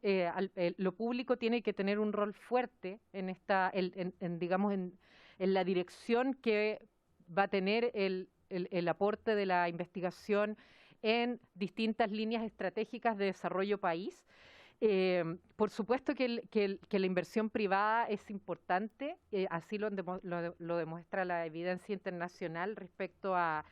S2: lo público tiene que tener un rol fuerte en digamos, en la dirección que va a tener el aporte de la investigación en distintas líneas estratégicas de desarrollo país. Por supuesto que la inversión privada es importante, así lo demuestra la evidencia internacional respecto a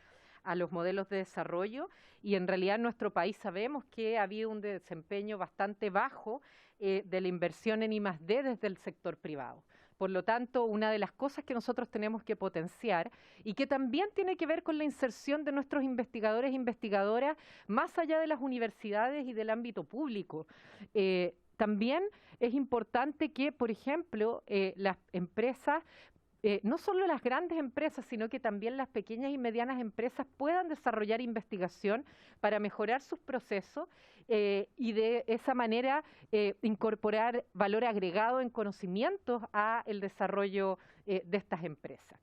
S2: los modelos de desarrollo, y en realidad en nuestro país sabemos que ha habido un desempeño bastante bajo de la inversión en I+D desde el sector privado. Por lo tanto, una de las cosas que nosotros tenemos que potenciar y que también tiene que ver con la inserción de nuestros investigadores e investigadoras más allá de las universidades y del ámbito público. También es importante que, por ejemplo, las empresas, no solo las grandes empresas, sino que también las pequeñas y medianas empresas puedan desarrollar investigación para mejorar sus procesos y de esa manera incorporar valor agregado en conocimientos al desarrollo de estas empresas.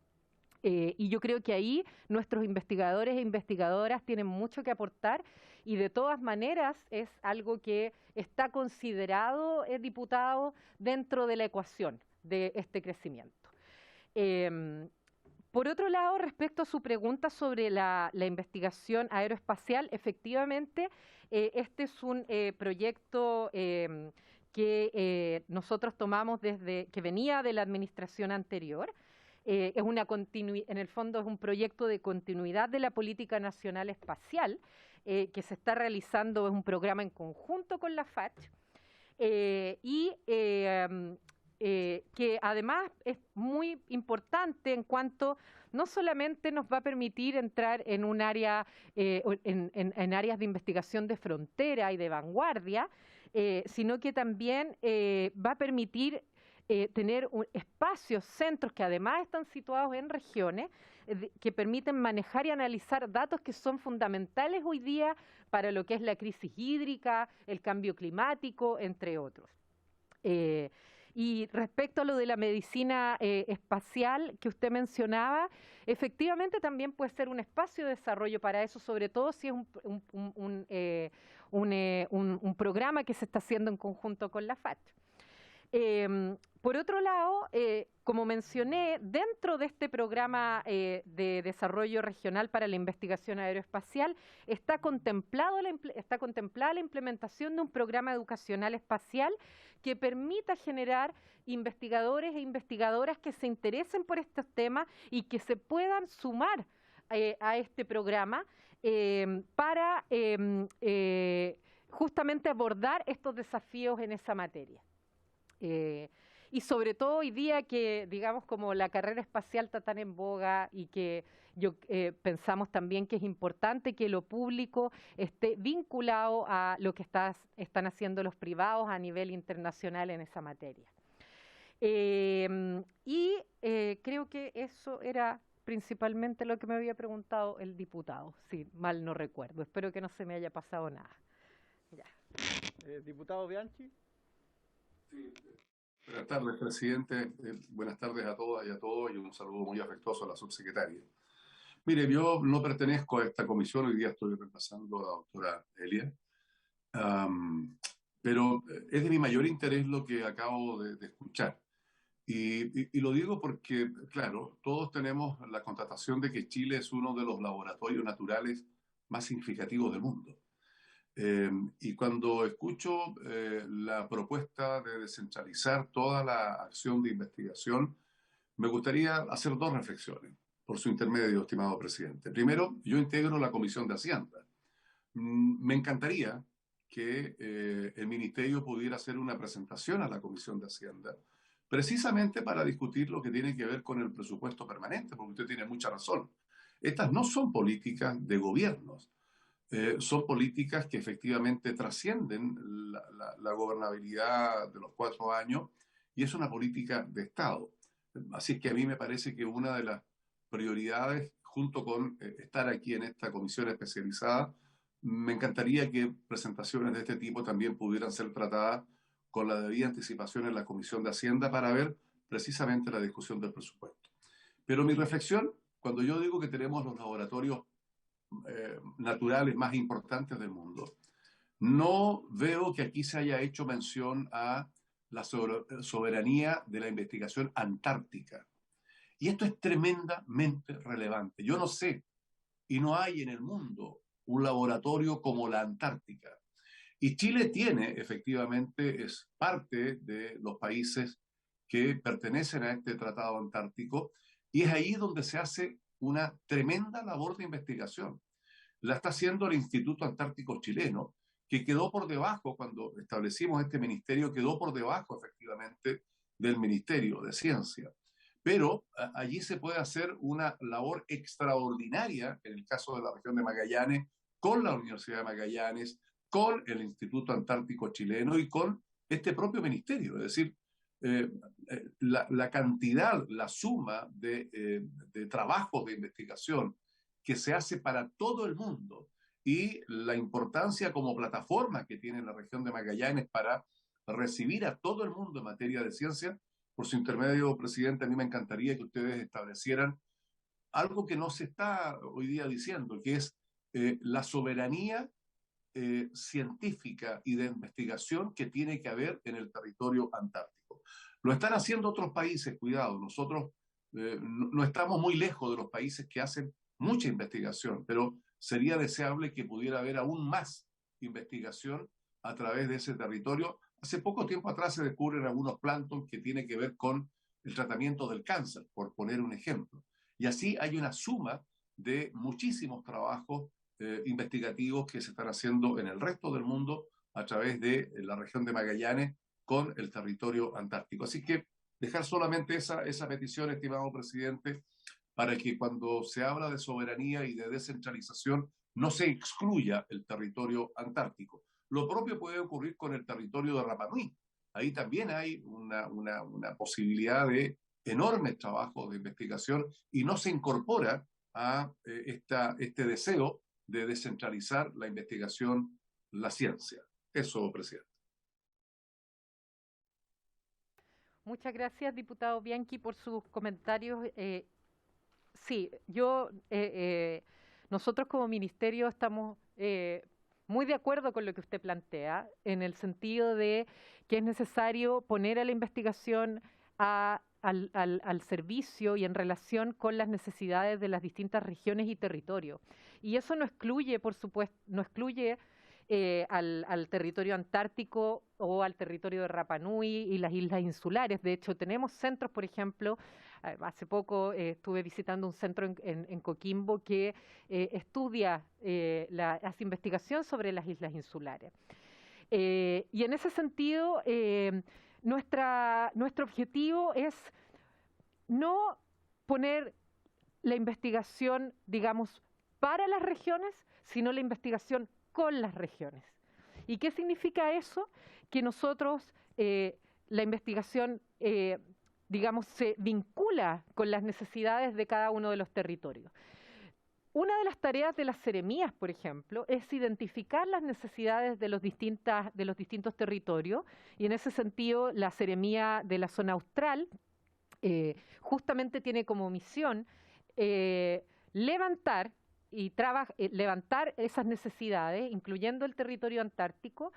S2: Y yo creo que ahí nuestros investigadores e investigadoras tienen mucho que aportar y de todas maneras es algo que está considerado, diputado, dentro de la ecuación de este crecimiento. Por otro lado, respecto a su pregunta sobre la investigación aeroespacial, efectivamente, este es un proyecto que nosotros tomamos desde que venía de la administración anterior. En el fondo es un proyecto de continuidad de la Política Nacional Espacial que se está realizando, es un programa en conjunto con la FACH que además es muy importante en cuanto no solamente nos va a permitir entrar en un área, en áreas de investigación de frontera y de vanguardia, sino que también va a permitir tener espacios, centros que además están situados en regiones que permiten manejar y analizar datos que son fundamentales hoy día para lo que es la crisis hídrica, el cambio climático, entre otros. Y respecto a lo de la medicina espacial que usted mencionaba, efectivamente también puede ser un espacio de desarrollo para eso, sobre todo si es un programa que se está haciendo en conjunto con la FACH. Por otro lado, como mencioné, dentro de este programa de desarrollo regional para la investigación aeroespacial está contemplada la implementación de un programa educacional espacial que permita generar investigadores e investigadoras que se interesen por estos temas y que se puedan sumar a este programa para justamente abordar estos desafíos en esa materia. Y sobre todo hoy día que, digamos, como la carrera espacial está tan en boga y que pensamos también que es importante que lo público esté vinculado a lo que están haciendo los privados a nivel internacional en esa materia. Creo que eso era principalmente lo que me había preguntado el diputado, si mal no recuerdo. Espero que no se me haya pasado nada. Ya.
S1: Diputado Bianchi.
S7: Sí. Buenas tardes, presidente. Buenas tardes a todas y a todos y un saludo muy afectuoso a la subsecretaria. Mire, yo no pertenezco a esta comisión, hoy día estoy reemplazando a la doctora Elia, pero es de mi mayor interés lo que acabo de escuchar. Y lo digo porque, claro, todos tenemos la constatación de que Chile es uno de los laboratorios naturales más significativos del mundo. Y cuando escucho la propuesta de descentralizar toda la acción de investigación, me gustaría hacer dos reflexiones, por su intermedio, estimado presidente. Primero, yo integro la Comisión de Hacienda. Me encantaría que el Ministerio pudiera hacer una presentación a la Comisión de Hacienda, precisamente para discutir lo que tiene que ver con el presupuesto permanente, porque usted tiene mucha razón. Estas no son políticas de gobiernos. Son políticas que efectivamente trascienden la gobernabilidad de los 4 años y es una política de Estado. Así es que a mí me parece que una de las prioridades, junto con estar aquí en esta comisión especializada, me encantaría que presentaciones de este tipo también pudieran ser tratadas con la debida anticipación en la Comisión de Hacienda para ver precisamente la discusión del presupuesto. Pero mi reflexión, cuando yo digo que tenemos los laboratorios naturales más importantes del mundo, no veo que aquí se haya hecho mención a la soberanía de la investigación antártica. Y esto es tremendamente relevante. Yo no sé, y no hay en el mundo un laboratorio como la Antártica. Y Chile tiene, efectivamente, es parte de los países que pertenecen a este tratado antártico, y es ahí donde se hace una tremenda labor de investigación. La está haciendo el Instituto Antártico Chileno, que quedó por debajo, cuando establecimos este ministerio, quedó por debajo efectivamente del Ministerio de Ciencia. Pero allí se puede hacer una labor extraordinaria, en el caso de la región de Magallanes, con la Universidad de Magallanes, con el Instituto Antártico Chileno y con este propio ministerio. Es decir, la cantidad, la suma de trabajos de investigación que se hace para todo el mundo y la importancia como plataforma que tiene la región de Magallanes para recibir a todo el mundo en materia de ciencia. Por su intermedio, presidente, a mí me encantaría que ustedes establecieran algo que no se está hoy día diciendo, que es la soberanía científica y de investigación que tiene que haber en el territorio antártico. Lo están haciendo otros países, cuidado, nosotros no estamos muy lejos de los países que hacen mucha investigación, pero sería deseable que pudiera haber aún más investigación a través de ese territorio. Hace poco tiempo atrás se descubren algunos plancton que tienen que ver con el tratamiento del cáncer, por poner un ejemplo. Y así hay una suma de muchísimos trabajos investigativos que se están haciendo en el resto del mundo a través de la región de Magallanes con el territorio antártico. Así que dejar solamente esa petición, estimado presidente, para que cuando se habla de soberanía y de descentralización no se excluya el territorio antártico. Lo propio puede ocurrir con el territorio de Rapa Nui. Ahí también hay una posibilidad de enormes trabajos de investigación y no se incorpora a este deseo de descentralizar la investigación, la ciencia. Eso, presidente.
S2: Muchas gracias, diputado Bianchi, por sus comentarios. Sí, nosotros como ministerio estamos muy de acuerdo con lo que usted plantea, en el sentido de que es necesario poner a la investigación al servicio y en relación con las necesidades de las distintas regiones y territorios. Y eso no excluye, por supuesto, no excluye al territorio antártico o al territorio de Rapa Nui y las islas insulares. De hecho, tenemos centros, por ejemplo, hace poco estuve visitando un centro en Coquimbo que estudia hace investigación sobre las islas insulares. Y en ese sentido, nuestro objetivo es no poner la investigación, digamos, para las regiones, sino la investigación con las regiones. ¿Y qué significa eso? Que nosotros, la investigación, digamos, se vincula con las necesidades de cada uno de los territorios. Una de las tareas de las seremías, por ejemplo, es identificar las necesidades de los distintos territorios, y en ese sentido la seremía de la zona austral justamente tiene como misión levantar esas necesidades, incluyendo el territorio antártico,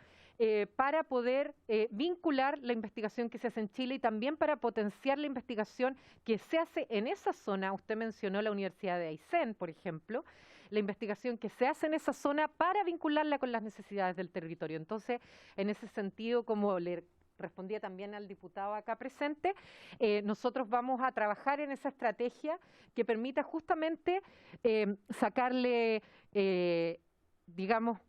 S2: para poder vincular la investigación que se hace en Chile y también para potenciar la investigación que se hace en esa zona. Usted mencionó la Universidad de Aysén, por ejemplo, la investigación que se hace en esa zona para vincularla con las necesidades del territorio. Entonces, en ese sentido, como le respondía también al diputado acá presente, nosotros vamos a trabajar en esa estrategia que permita justamente sacarle, digamos,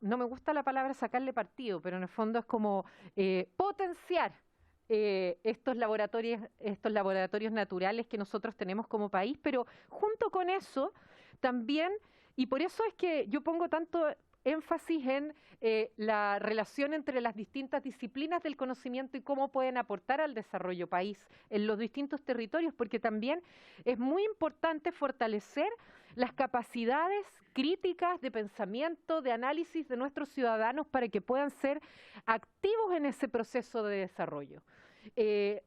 S2: no me gusta la palabra sacarle partido, pero en el fondo es como potenciar estos laboratorios naturales que nosotros tenemos como país, pero junto con eso también, y por eso es que yo pongo tanto énfasis en la relación entre las distintas disciplinas del conocimiento y cómo pueden aportar al desarrollo país en los distintos territorios, porque también es muy importante fortalecer las capacidades críticas de pensamiento, de análisis de nuestros ciudadanos para que puedan ser activos en ese proceso de desarrollo. De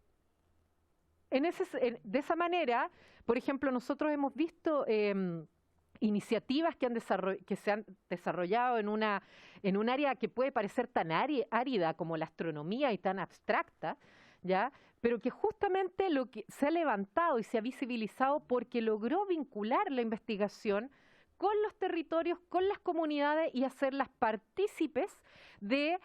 S2: esa manera, por ejemplo, nosotros hemos visto iniciativas que se han desarrollado en un área que puede parecer tan árida como la astronomía y tan abstracta, ¿ya? Pero que justamente lo que se ha levantado y se ha visibilizado porque logró vincular la investigación con los territorios, con las comunidades y hacerlas partícipes de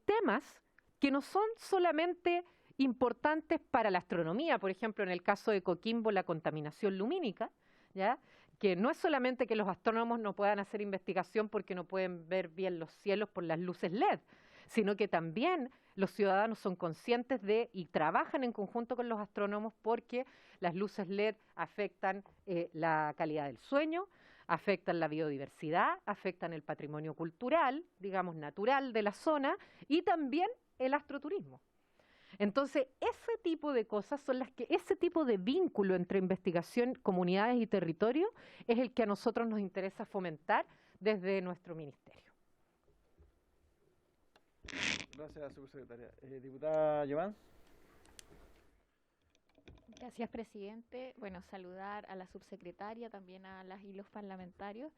S2: temas que no son solamente importantes para la astronomía, por ejemplo, en el caso de Coquimbo, la contaminación lumínica, ¿ya? Que no es solamente que los astrónomos no puedan hacer investigación porque no pueden ver bien los cielos por las luces LED, sino que también los ciudadanos son conscientes y trabajan en conjunto con los astrónomos porque las luces LED afectan la calidad del sueño, afectan la biodiversidad, afectan el patrimonio cultural, digamos, natural de la zona y también el astroturismo. Entonces, ese tipo de cosas son ese tipo de vínculo entre investigación, comunidades y territorio es el que a nosotros nos interesa fomentar desde nuestro ministerio.
S1: Gracias, subsecretaria. Diputada Giován.
S8: Gracias, presidente. Bueno, saludar a la subsecretaria, también a las y los parlamentarios.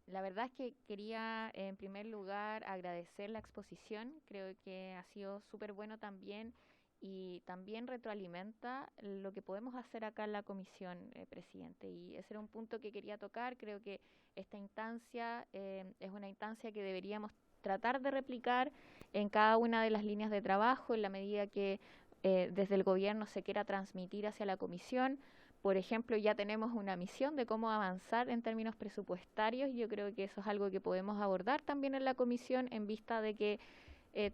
S8: La verdad es que quería, en primer lugar, agradecer la exposición. Creo que ha sido súper bueno también y también retroalimenta lo que podemos hacer acá en la comisión, presidente. Y ese era un punto que quería tocar. Creo que esta instancia es una instancia que deberíamos tratar de replicar en cada una de las líneas de trabajo en la medida que desde el gobierno se quiera transmitir hacia la comisión. Por ejemplo, ya tenemos una misión de cómo avanzar en términos presupuestarios. Yo creo que eso es algo que podemos abordar también en la comisión en vista de que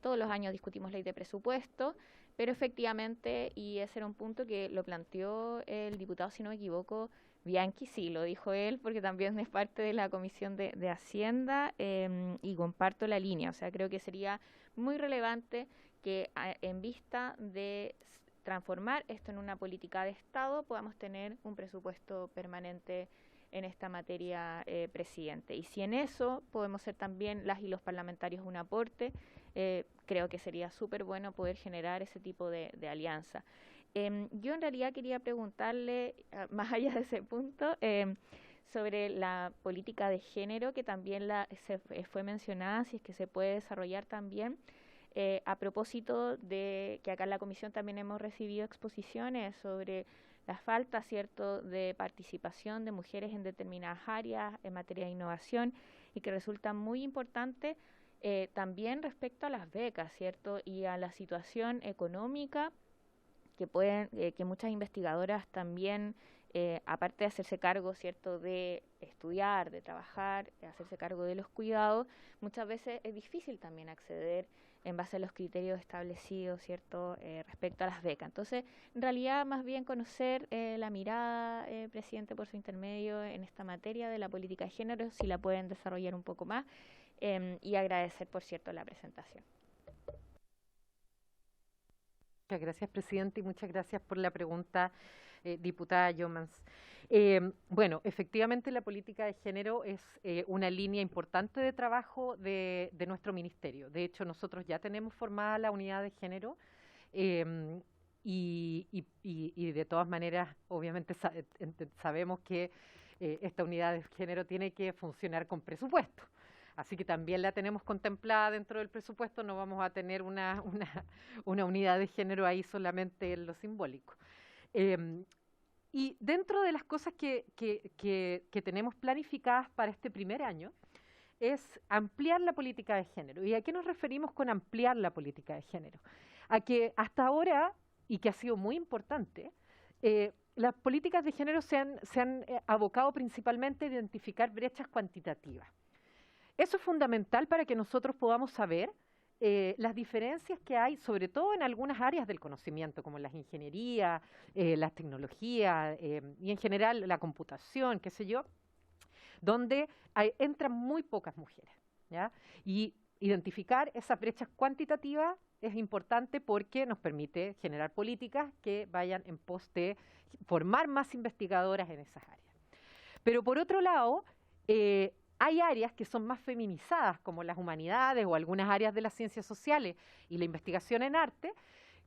S8: todos los años discutimos ley de presupuesto, pero efectivamente, y ese era un punto que lo planteó el diputado, si no me equivoco, Bianchi, sí, lo dijo él, porque también es parte de la Comisión de Hacienda y comparto la línea. O sea, creo que sería muy relevante que en vista de transformar esto en una política de Estado podamos tener un presupuesto permanente en esta materia, presidente. Y si en eso podemos ser también las y los parlamentarios un aporte, creo que sería súper bueno poder generar ese tipo de alianza. Yo en realidad quería preguntarle, más allá de ese punto, sobre la política de género, que también se fue mencionada, si es que se puede desarrollar también. A propósito de que acá en la comisión también hemos recibido exposiciones sobre la falta, ¿cierto?, de participación de mujeres en determinadas áreas en materia de innovación y que resulta muy importante también respecto a las becas, ¿cierto?, y a la situación económica que muchas investigadoras también, aparte de hacerse cargo, ¿cierto?, de estudiar, de trabajar, de hacerse cargo de los cuidados, muchas veces es difícil también acceder en base a los criterios establecidos, ¿cierto?, respecto a las becas. Entonces, en realidad, más bien conocer la mirada, presidente, por su intermedio en esta materia de la política de género, si la pueden desarrollar un poco más, y agradecer, por cierto, la presentación.
S2: Muchas gracias, presidente, y muchas gracias por la pregunta, diputada Jomans. Bueno, efectivamente la política de género es una línea importante de trabajo de nuestro ministerio. De hecho, nosotros ya tenemos formada la unidad de género y de todas maneras, obviamente sabemos que esta unidad de género tiene que funcionar con presupuesto. Así que también la tenemos contemplada dentro del presupuesto, no vamos a tener una unidad de género ahí solamente en lo simbólico. Y dentro de las cosas que tenemos planificadas para este primer año es ampliar la política de género. ¿Y a qué nos referimos con ampliar la política de género? A que hasta ahora, y que ha sido muy importante, las políticas de género se han abocado principalmente a identificar brechas cuantitativas. Eso es fundamental para que nosotros podamos saber las diferencias que hay, sobre todo en algunas áreas del conocimiento, como las ingenierías, las tecnologías y en general la computación, qué sé yo, donde entran muy pocas mujeres, ¿ya? Y identificar esas brechas cuantitativas es importante porque nos permite generar políticas que vayan en pos de formar más investigadoras en esas áreas. Pero por otro lado, hay áreas que son más feminizadas, como las humanidades o algunas áreas de las ciencias sociales y la investigación en arte,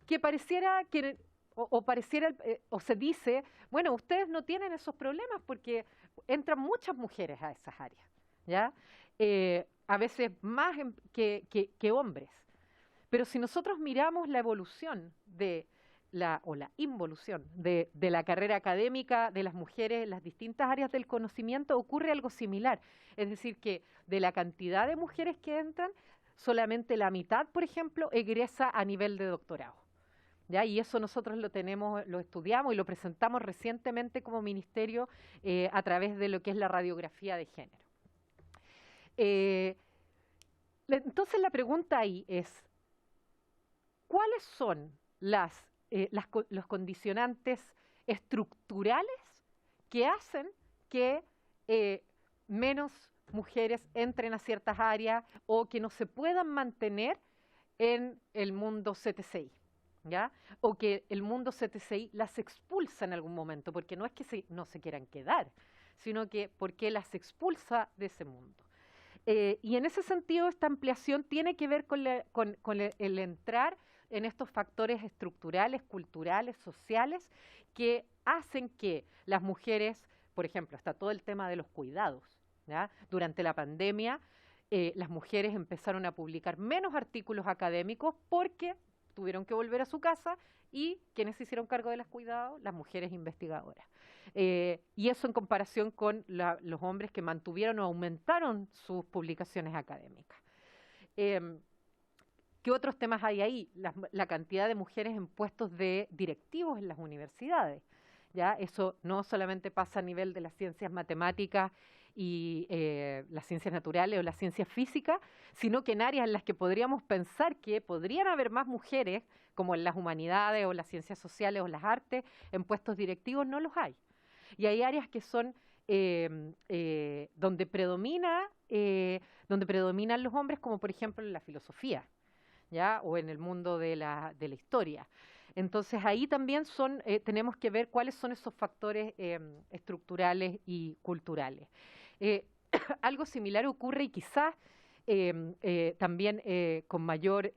S2: que pareciera que, o se dice, bueno, ustedes no tienen esos problemas porque entran muchas mujeres a esas áreas, ¿ya? A veces más que hombres. Pero si nosotros miramos la evolución o la involución de la carrera académica de las mujeres en las distintas áreas del conocimiento, ocurre algo similar. Es decir, que de la cantidad de mujeres que entran, solamente la mitad, por ejemplo, egresa a nivel de doctorado, ¿ya? Y eso nosotros lo estudiamos y lo presentamos recientemente como ministerio a través de lo que es la radiografía de género. Entonces la pregunta ahí es, ¿cuáles son los condicionantes estructurales que hacen que menos mujeres entren a ciertas áreas o que no se puedan mantener en el mundo CTCI, ¿ya? O que el mundo CTCI las expulsa en algún momento, porque no es que no se quieran quedar, sino que porque las expulsa de ese mundo. Y en ese sentido, esta ampliación tiene que ver con el entrar en estos factores estructurales, culturales, sociales, que hacen que las mujeres, por ejemplo, está todo el tema de los cuidados, ¿ya? Durante la pandemia, las mujeres empezaron a publicar menos artículos académicos porque tuvieron que volver a su casa y ¿quiénes se hicieron cargo de los cuidados? Las mujeres investigadoras. Y eso en comparación con los hombres que mantuvieron o aumentaron sus publicaciones académicas. ¿Qué otros temas hay ahí? La cantidad de mujeres en puestos de directivos en las universidades, ¿ya? Eso no solamente pasa a nivel de las ciencias matemáticas y las ciencias naturales o las ciencias físicas, sino que en áreas en las que podríamos pensar que podrían haber más mujeres, como en las humanidades o las ciencias sociales o las artes, en puestos directivos no los hay. Y hay áreas que son donde predominan los hombres, como por ejemplo en la filosofía, ¿ya? O en el mundo de la historia. Entonces ahí también tenemos que ver cuáles son esos factores estructurales y culturales. Algo similar ocurre y quizás también con mayor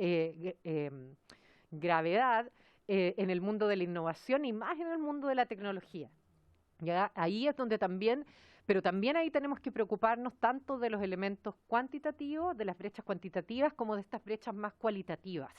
S2: gravedad en el mundo de la innovación y más en el mundo de la tecnología, ¿ya? Ahí es donde también, pero también ahí tenemos que preocuparnos tanto de los elementos cuantitativos, de las brechas cuantitativas, como de estas brechas más cualitativas.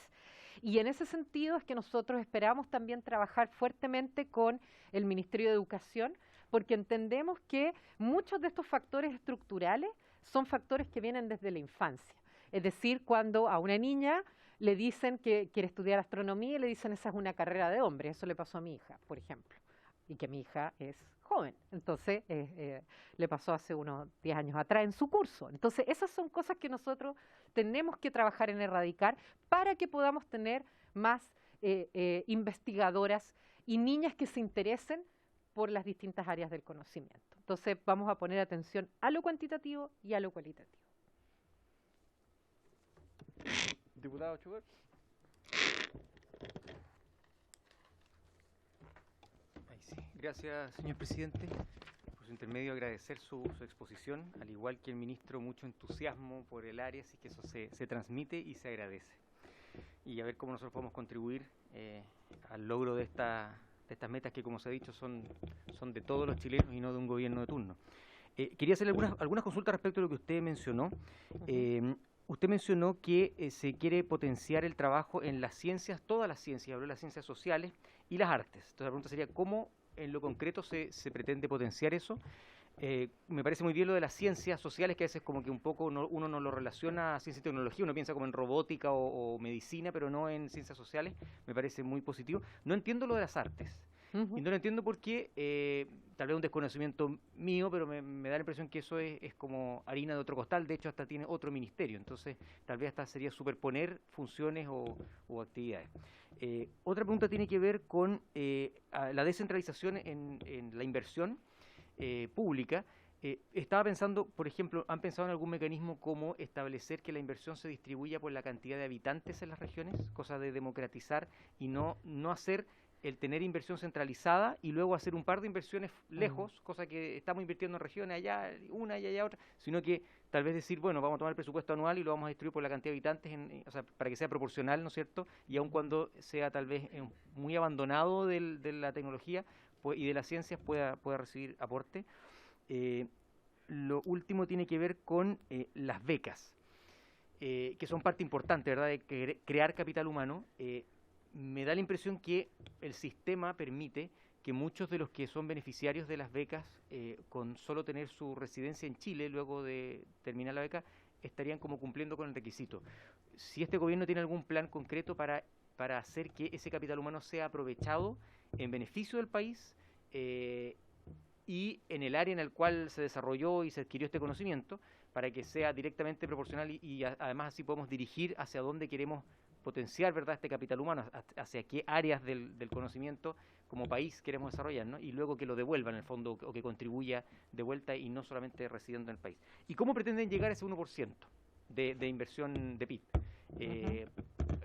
S2: Y en ese sentido es que nosotros esperamos también trabajar fuertemente con el Ministerio de Educación, porque entendemos que muchos de estos factores estructurales son factores que vienen desde la infancia. Es decir, cuando a una niña le dicen que quiere estudiar astronomía y le dicen esa es una carrera de hombre, eso le pasó a mi hija, por ejemplo, y que mi hija es joven, entonces le pasó hace unos 10 años atrás en su curso. Entonces esas son cosas que nosotros tenemos que trabajar en erradicar para que podamos tener más investigadoras y niñas que se interesen por las distintas áreas del conocimiento. Entonces vamos a poner atención a lo cuantitativo y a lo cualitativo.
S1: Diputado Schubert.
S3: Ahí sí. Gracias, señor presidente. Por su intermedio, agradecer su exposición. Al igual que el ministro, mucho entusiasmo por el área, así que eso se transmite y se agradece. Y a ver cómo nosotros podemos contribuir al logro de estas metas que, como se ha dicho, son de todos los chilenos y no de un gobierno de turno. Quería hacerle algunas consultas respecto a lo que usted mencionó. Usted mencionó que se quiere potenciar el trabajo en las ciencias, todas las ciencias, habló de las ciencias sociales y las artes. Entonces la pregunta sería, ¿cómo en lo concreto se pretende potenciar eso? Me parece muy bien lo de las ciencias sociales, que a veces como que un poco uno no lo relaciona a ciencia y tecnología, uno piensa como en robótica o medicina, pero no en ciencias sociales. Me parece muy positivo. No entiendo lo de las artes. Y no lo entiendo porque, tal vez un desconocimiento mío, pero me da la impresión que eso es como harina de otro costal. De hecho, hasta tiene otro ministerio. Entonces, tal vez hasta sería superponer funciones o actividades. Otra pregunta tiene que ver con la descentralización en la inversión pública. Estaba pensando, por ejemplo, ¿han pensado en algún mecanismo como establecer que la inversión se distribuya por la cantidad de habitantes en las regiones? Cosa de democratizar y no hacer el tener inversión centralizada y luego hacer un par de inversiones lejos, cosa que estamos invirtiendo en regiones allá, una y allá otra, sino que tal vez decir, bueno, vamos a tomar el presupuesto anual y lo vamos a distribuir por la cantidad de habitantes, o sea, para que sea proporcional, ¿no es cierto? Y aun cuando sea tal vez muy abandonado de la tecnología y de las ciencias pueda recibir aporte. Lo último tiene que ver con las becas, que son parte importante, ¿verdad?, de crear capital humano. Me da la impresión que el sistema permite que muchos de los que son beneficiarios de las becas, con solo tener su residencia en Chile, luego de terminar la beca, estarían como cumpliendo con el requisito. Si este gobierno tiene algún plan concreto para hacer que ese capital humano sea aprovechado en beneficio del país y en el área en el cual se desarrolló y se adquirió este conocimiento, para que sea directamente proporcional y además así podemos dirigir hacia dónde queremos potenciar, ¿verdad?, este capital humano, hacia qué áreas del conocimiento como país queremos desarrollar, ¿no? Y luego que lo devuelvan en el fondo o que contribuya de vuelta y no solamente residiendo en el país. ¿Y cómo pretenden llegar a ese 1% de inversión de PIB?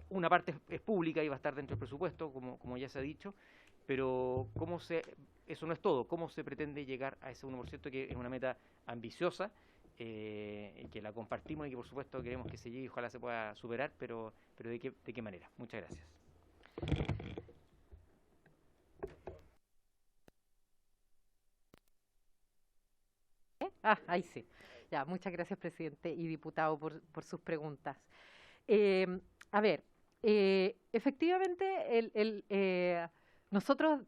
S3: Una parte es pública y va a estar dentro del presupuesto, como ya se ha dicho, pero eso no es todo. ¿Cómo se pretende llegar a ese 1%, que es una meta ambiciosa, que la compartimos y que por supuesto queremos que se llegue y ojalá se pueda superar, pero ¿de qué manera? Muchas gracias.
S2: Ahí sí. Ya, muchas gracias, presidente y diputado, por sus preguntas. A ver, efectivamente, nosotros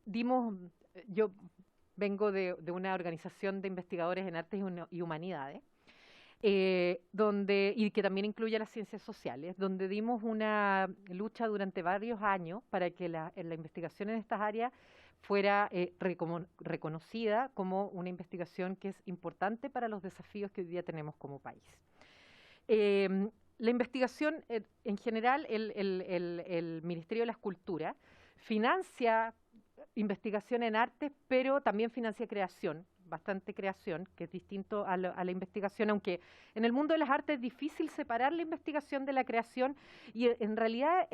S2: yo vengo de una organización de investigadores en artes y humanidades, y que también incluye las ciencias sociales, donde dimos una lucha durante varios años para que la investigación en estas áreas fuera reconocida como una investigación que es importante para los desafíos que hoy día tenemos como país. La investigación, en general, el Ministerio de las Culturas financia investigación en artes, pero también financia creación, bastante creación, que es distinto a la investigación, aunque en el mundo de las artes es difícil separar la investigación de la creación, y en realidad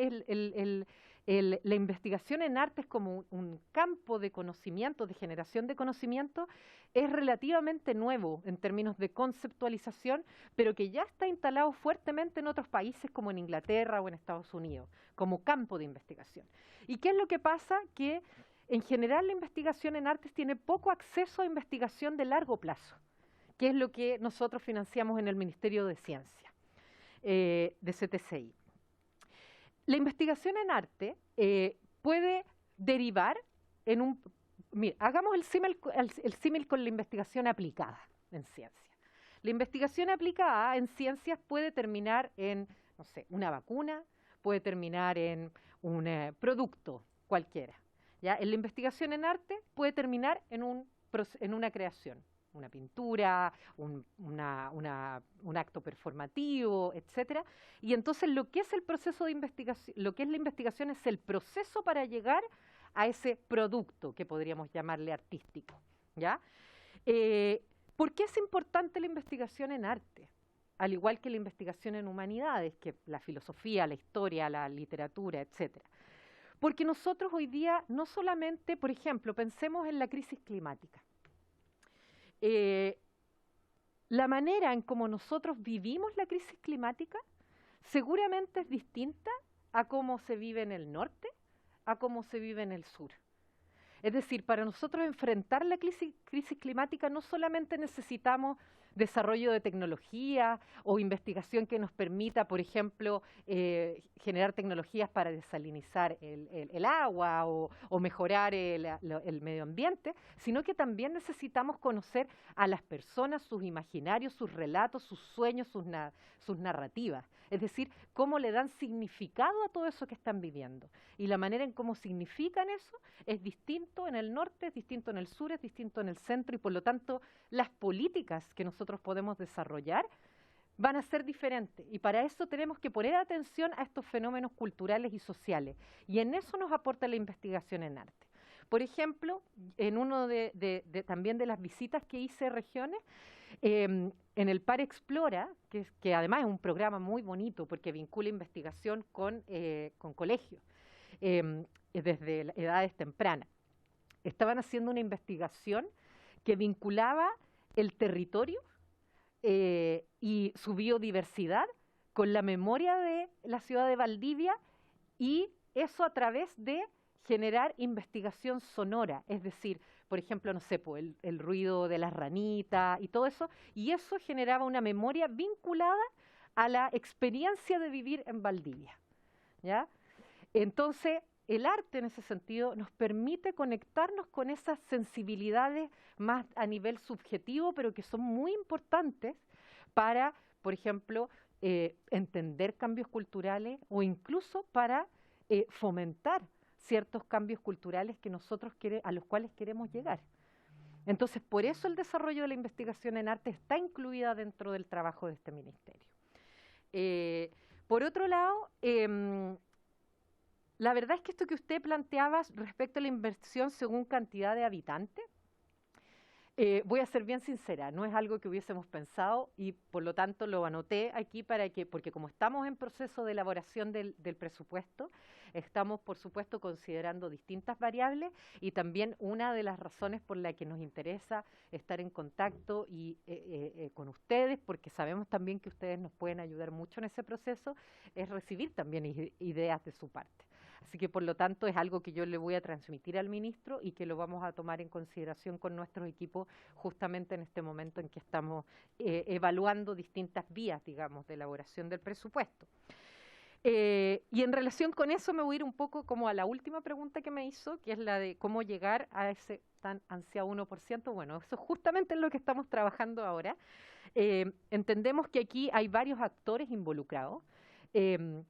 S2: la investigación en artes como un campo de conocimiento, de generación de conocimiento, es relativamente nuevo en términos de conceptualización, pero que ya está instalado fuertemente en otros países como en Inglaterra o en Estados Unidos, como campo de investigación. ¿Y qué es lo que pasa? Que en general la investigación en artes tiene poco acceso a investigación de largo plazo, que es lo que nosotros financiamos en el Ministerio de Ciencia, de CTCI. La investigación en arte puede derivar en un... Mira, hagamos el símil con la investigación aplicada en ciencia. La investigación aplicada en ciencias puede terminar en, no sé, una vacuna, puede terminar en un producto cualquiera. ¿Ya? En la investigación en arte puede terminar en una creación, una pintura, un acto performativo, etcétera. Y entonces lo que es el proceso de investigación, lo que es la investigación es el proceso para llegar a ese producto que podríamos llamarle artístico, ¿ya? ¿Por qué es importante la investigación en arte? Al igual que la investigación en humanidades, que la filosofía, la historia, la literatura, etcétera. Porque nosotros hoy día no solamente, por ejemplo, pensemos en la crisis climática. La manera en cómo nosotros vivimos la crisis climática seguramente es distinta a cómo se vive en el norte, a cómo se vive en el sur. Es decir, para nosotros enfrentar la crisis climática no solamente necesitamos desarrollo de tecnología o investigación que nos permita, por ejemplo, generar tecnologías para desalinizar el agua o mejorar el medio ambiente, sino que también necesitamos conocer a las personas, sus imaginarios, sus relatos, sus sueños, sus narrativas. Es decir, cómo le dan significado a todo eso que están viviendo. Y la manera en cómo significan eso es distinto en el norte, es distinto en el sur, es distinto en el centro, y por lo tanto las políticas que nosotros podemos desarrollar van a ser diferentes. Y para eso tenemos que poner atención a estos fenómenos culturales y sociales. Y en eso nos aporta la investigación en arte. Por ejemplo, en uno también de las visitas que hice a regiones, en el PAR Explora, que además es un programa muy bonito porque vincula investigación con colegios desde edades tempranas, estaban haciendo una investigación que vinculaba el territorio y su biodiversidad con la memoria de la ciudad de Valdivia, y eso a través de generar investigación sonora, es decir, por ejemplo, no sé, el ruido de las ranitas y todo eso, y eso generaba una memoria vinculada a la experiencia de vivir en Valdivia, ¿ya? Entonces, el arte en ese sentido nos permite conectarnos con esas sensibilidades más a nivel subjetivo, pero que son muy importantes para, por ejemplo, entender cambios culturales o incluso para fomentar ciertos cambios culturales que a los cuales queremos llegar. Entonces, por eso el desarrollo de la investigación en arte está incluida dentro del trabajo de este ministerio. Por otro lado, la verdad es que esto que usted planteaba respecto a la inversión según cantidad de habitantes, voy a ser bien sincera, no es algo que hubiésemos pensado y por lo tanto lo anoté aquí porque como estamos en proceso de elaboración del presupuesto, estamos por supuesto considerando distintas variables, y también una de las razones por la que nos interesa estar en contacto con ustedes, porque sabemos también que ustedes nos pueden ayudar mucho en ese proceso, es recibir también ideas de su parte. Así que, por lo tanto, es algo que yo le voy a transmitir al ministro y que lo vamos a tomar en consideración con nuestros equipos justamente en este momento en que estamos evaluando distintas vías, digamos, de elaboración del presupuesto. Y en relación con eso me voy a ir un poco como a la última pregunta que me hizo, que es la de cómo llegar a ese tan ansiado 1%. Bueno, eso es justamente en lo que estamos trabajando ahora. Entendemos que aquí hay varios actores involucrados.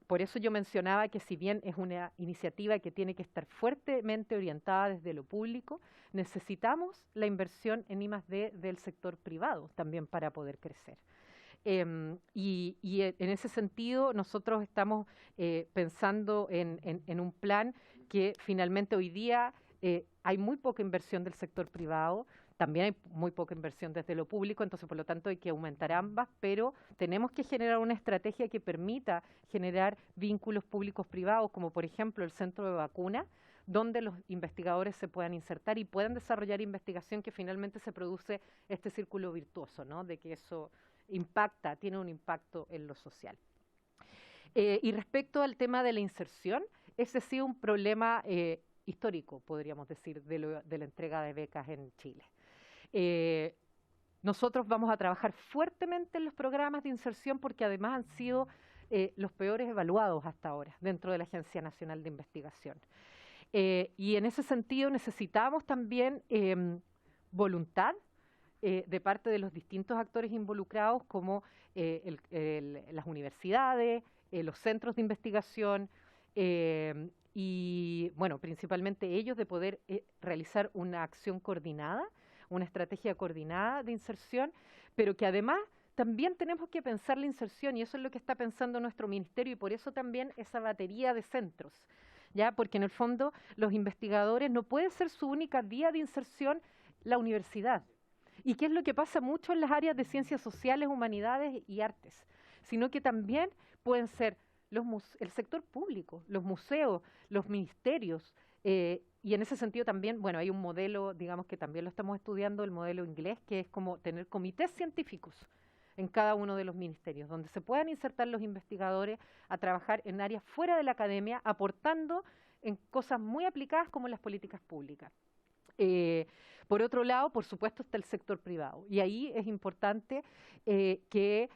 S2: Por eso yo mencionaba que si bien es una iniciativa que tiene que estar fuertemente orientada desde lo público, necesitamos la inversión en I+D del sector privado también para poder crecer. Y en ese sentido nosotros estamos pensando en un plan que finalmente hoy día hay muy poca inversión del sector privado, también hay muy poca inversión desde lo público, entonces por lo tanto hay que aumentar ambas, pero tenemos que generar una estrategia que permita generar vínculos públicos-privados, como por ejemplo el centro de vacunas, donde los investigadores se puedan insertar y puedan desarrollar investigación, que finalmente se produce este círculo virtuoso, ¿no? De que eso tiene un impacto en lo social. Y respecto al tema de la inserción, ese ha sido un problema histórico, podríamos decir, de la entrega de becas en Chile. Nosotros vamos a trabajar fuertemente en los programas de inserción porque además han sido los peores evaluados hasta ahora dentro de la Agencia Nacional de Investigación. Y en ese sentido necesitamos también voluntad de parte de los distintos actores involucrados, como las universidades, los centros de investigación, y, bueno, principalmente ellos, de poder realizar una acción coordinada, una estrategia coordinada de inserción, pero que además también tenemos que pensar la inserción, y eso es lo que está pensando nuestro ministerio, y por eso también esa batería de centros, ¿ya? Porque en el fondo los investigadores no puede ser su única vía de inserción la universidad. ¿Y qué es lo que pasa mucho en las áreas de ciencias sociales, humanidades y artes? Sino que también pueden ser el sector público, los museos, los ministerios, y en ese sentido también, bueno, hay un modelo, digamos que también lo estamos estudiando, el modelo inglés, que es como tener comités científicos en cada uno de los ministerios, donde se puedan insertar los investigadores a trabajar en áreas fuera de la academia, aportando en cosas muy aplicadas como las políticas públicas. Por otro lado, por supuesto, está el sector privado, y ahí es importante que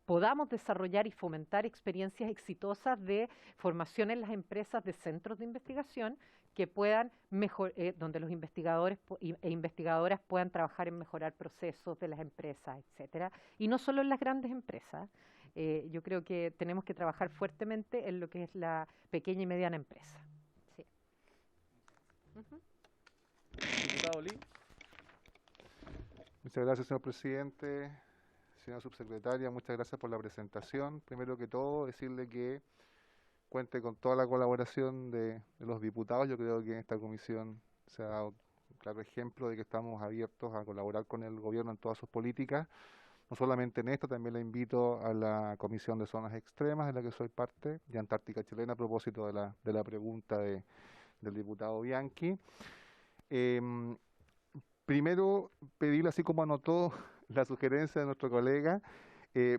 S2: podamos desarrollar y fomentar experiencias exitosas de formación en las empresas de centros de investigación que puedan donde los investigadores e investigadoras puedan trabajar en mejorar procesos de las empresas, etcétera, y no solo en las grandes empresas. Yo creo que tenemos que trabajar fuertemente en lo que es la pequeña y mediana empresa. Sí.
S1: Diputado Lee.
S9: Muchas gracias, señor presidente. Señora subsecretaria, muchas gracias por la presentación. Primero que todo, decirle que cuente con toda la colaboración de los diputados. Yo creo que en esta comisión se ha dado un claro ejemplo de que estamos abiertos a colaborar con el gobierno en todas sus políticas. No solamente en esto, también la invito a la Comisión de Zonas Extremas, de la que soy parte, de Antártica Chilena, a propósito de la pregunta del diputado Bianchi. Primero, pedirle, así como anotó la sugerencia de nuestro colega,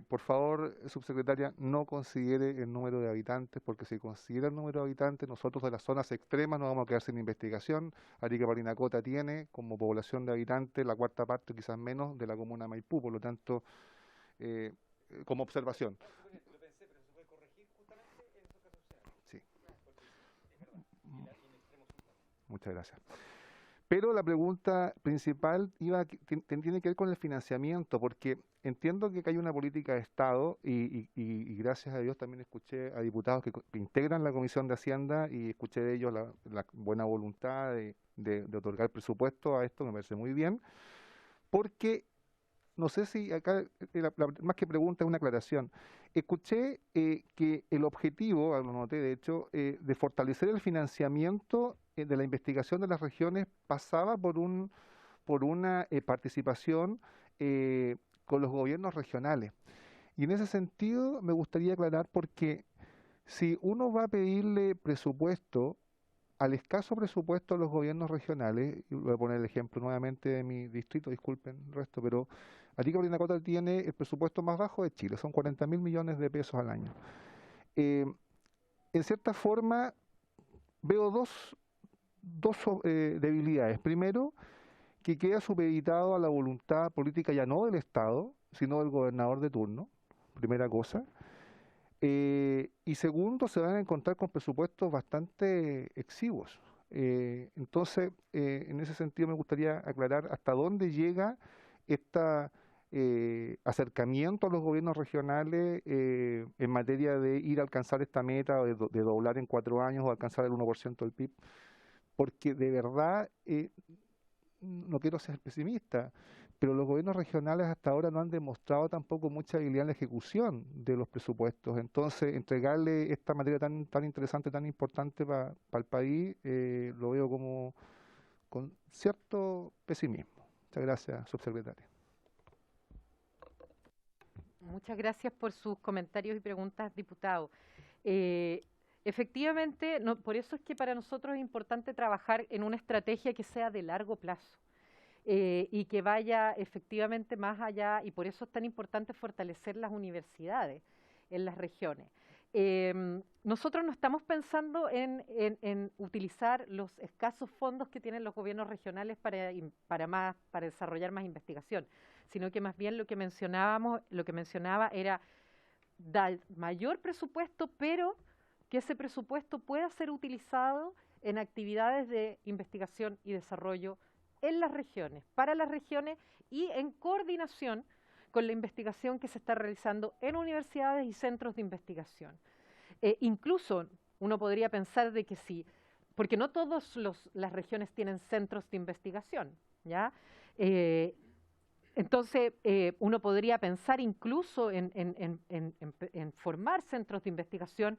S9: por favor, subsecretaria, no considere el número de habitantes, porque si considera el número de habitantes, nosotros de las zonas extremas nos vamos a quedar sin investigación. Arica Parinacota tiene como población de habitantes la cuarta parte, quizás menos, de la comuna de Maipú, por lo tanto, como observación.
S3: Lo pensé, pero se puede corregir justamente en esos casos.
S9: Sí. Muchas gracias. Pero la pregunta principal tiene que ver con el financiamiento, porque entiendo que hay una política de Estado y gracias a Dios también escuché a diputados que integran la Comisión de Hacienda y escuché de ellos la buena voluntad de otorgar presupuesto a esto, me parece muy bien, porque no sé si acá, más que pregunta, es una aclaración. Escuché que el objetivo, lo noté de hecho, de fortalecer el financiamiento de la investigación de las regiones pasaba por una participación con los gobiernos regionales. Y en ese sentido me gustaría aclarar, porque si uno va a pedirle presupuesto, al escaso presupuesto de los gobiernos regionales, y voy a poner el ejemplo nuevamente de mi distrito, disculpen el resto, pero Arica Parinacota tiene el presupuesto más bajo de Chile, son 40.000 millones de pesos al año. En cierta forma, veo dos debilidades. Primero, que queda supeditado a la voluntad política ya no del Estado, sino del gobernador de turno, primera cosa. Y segundo, se van a encontrar con presupuestos bastante exiguos. Entonces, en ese sentido me gustaría aclarar hasta dónde llega este acercamiento a los gobiernos regionales en materia de ir a alcanzar esta meta de doblar en 4 años o alcanzar el 1% del PIB, porque de verdad, no quiero ser pesimista, pero los gobiernos regionales hasta ahora no han demostrado tampoco mucha habilidad en la ejecución de los presupuestos. Entonces, entregarle esta materia tan interesante, tan importante para el país, lo veo como con cierto pesimismo. Muchas gracias, subsecretaria.
S2: Muchas gracias por sus comentarios y preguntas, diputado. Efectivamente, por eso es que para nosotros es importante trabajar en una estrategia que sea de largo plazo. Y que vaya efectivamente más allá, y por eso es tan importante fortalecer las universidades en las regiones. Nosotros no estamos pensando en utilizar los escasos fondos que tienen los gobiernos regionales para desarrollar más investigación, sino que más bien lo que mencionaba era dar mayor presupuesto, pero que ese presupuesto pueda ser utilizado en actividades de investigación y desarrollo en las regiones, para las regiones y en coordinación con la investigación que se está realizando en universidades y centros de investigación. Incluso uno podría pensar de que sí, porque no todas las regiones tienen centros de investigación, ¿ya? Entonces, uno podría pensar incluso en formar centros de investigación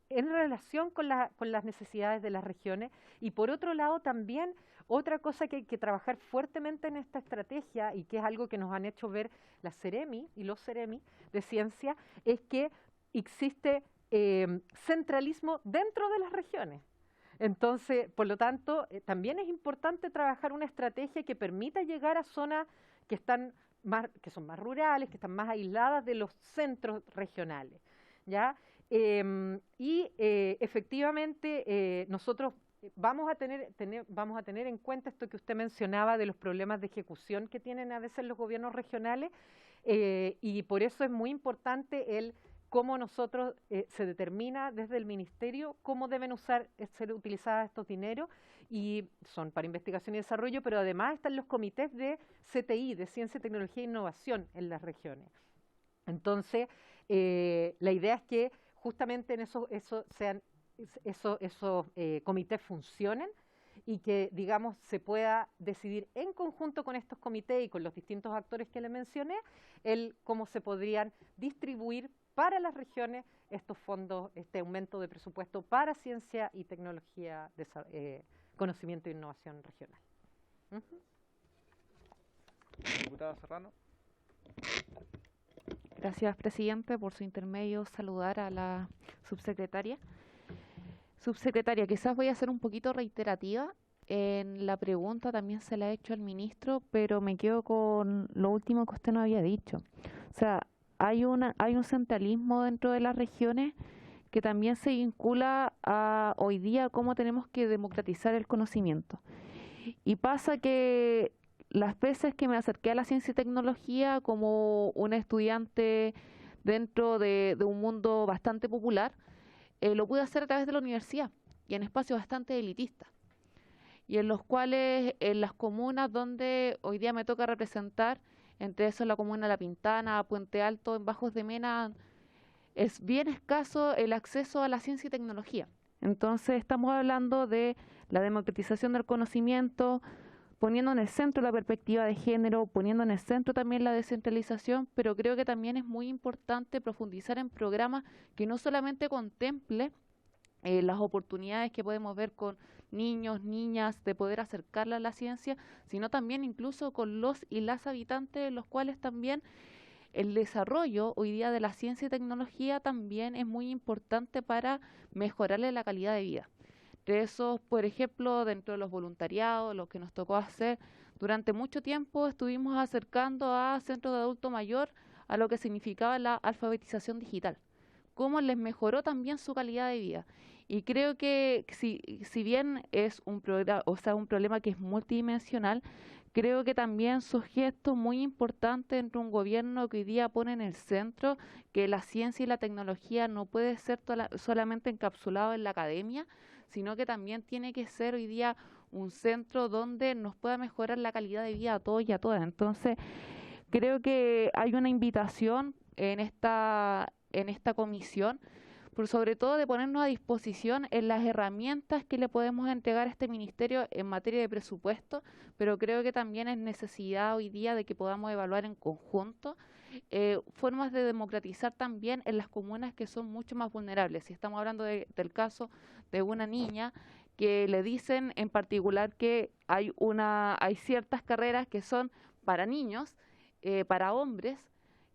S2: en relación con las necesidades de las regiones. Y por otro lado también otra cosa que hay que trabajar fuertemente en esta estrategia, y que es algo que nos han hecho ver las Ceremi y los Ceremi de ciencia, es que existe centralismo dentro de las regiones. Entonces, por lo tanto, también es importante trabajar una estrategia que permita llegar a zonas que son más rurales, que están más aisladas de los centros regionales, ¿ya? Efectivamente, nosotros vamos a tener en cuenta esto que usted mencionaba de los problemas de ejecución que tienen a veces los gobiernos regionales, y por eso es muy importante cómo nosotros se determina desde el Ministerio cómo deben ser utilizados estos dineros, y son para investigación y desarrollo, pero además están los comités de CTI, de Ciencia, Tecnología e Innovación en las regiones. Entonces, la idea es que justamente en esos comités funcionen, y que, digamos, se pueda decidir en conjunto con estos comités y con los distintos actores que le mencioné, cómo se podrían distribuir para las regiones estos fondos, este aumento de presupuesto para ciencia y tecnología, conocimiento e innovación regional.
S1: Diputada Serrano.
S10: Gracias, presidente. Por su intermedio, saludar a la subsecretaria. Subsecretaria, quizás voy a ser un poquito reiterativa. En la pregunta también se la he hecho al ministro, pero me quedo con lo último que usted nos había dicho. O sea, hay un centralismo dentro de las regiones que también se vincula a hoy día cómo tenemos que democratizar el conocimiento. Y pasa que las veces que me acerqué a la ciencia y tecnología como una estudiante dentro de un mundo bastante popular, lo pude hacer a través de la universidad y en espacios bastante elitistas, y en los cuales en las comunas donde hoy día me toca representar, entre eso la comuna La Pintana, Puente Alto, en Bajos de Mena, es bien escaso el acceso a la ciencia y tecnología. Entonces estamos hablando de la democratización del conocimiento, poniendo en el centro la perspectiva de género, poniendo en el centro también la descentralización, pero creo que también es muy importante profundizar en programas que no solamente contemple las oportunidades que podemos ver con niños, niñas, de poder acercarla a la ciencia, sino también incluso con los y las habitantes, los cuales también el desarrollo hoy día de la ciencia y tecnología también es muy importante para mejorarle la calidad de vida. De esos, por ejemplo, dentro de los voluntariados, lo que nos tocó hacer, durante mucho tiempo estuvimos acercando a centros de adulto mayor a lo que significaba la alfabetización digital, cómo les mejoró también su calidad de vida. Y creo que si bien es un problema que es multidimensional, creo que también su gesto muy importante entre un gobierno que hoy día pone en el centro que la ciencia y la tecnología no puede ser solamente encapsulado en la academia, sino que también tiene que ser hoy día un centro donde nos pueda mejorar la calidad de vida a todos y a todas. Entonces, creo que hay una invitación en esta comisión, por sobre todo de ponernos a disposición en las herramientas que le podemos entregar a este ministerio en materia de presupuesto, pero creo que también es necesidad hoy día de que podamos evaluar en conjunto formas de democratizar también en las comunas que son mucho más vulnerables. Si estamos hablando del caso de una niña que le dicen en particular que hay ciertas carreras que son para niños, para hombres.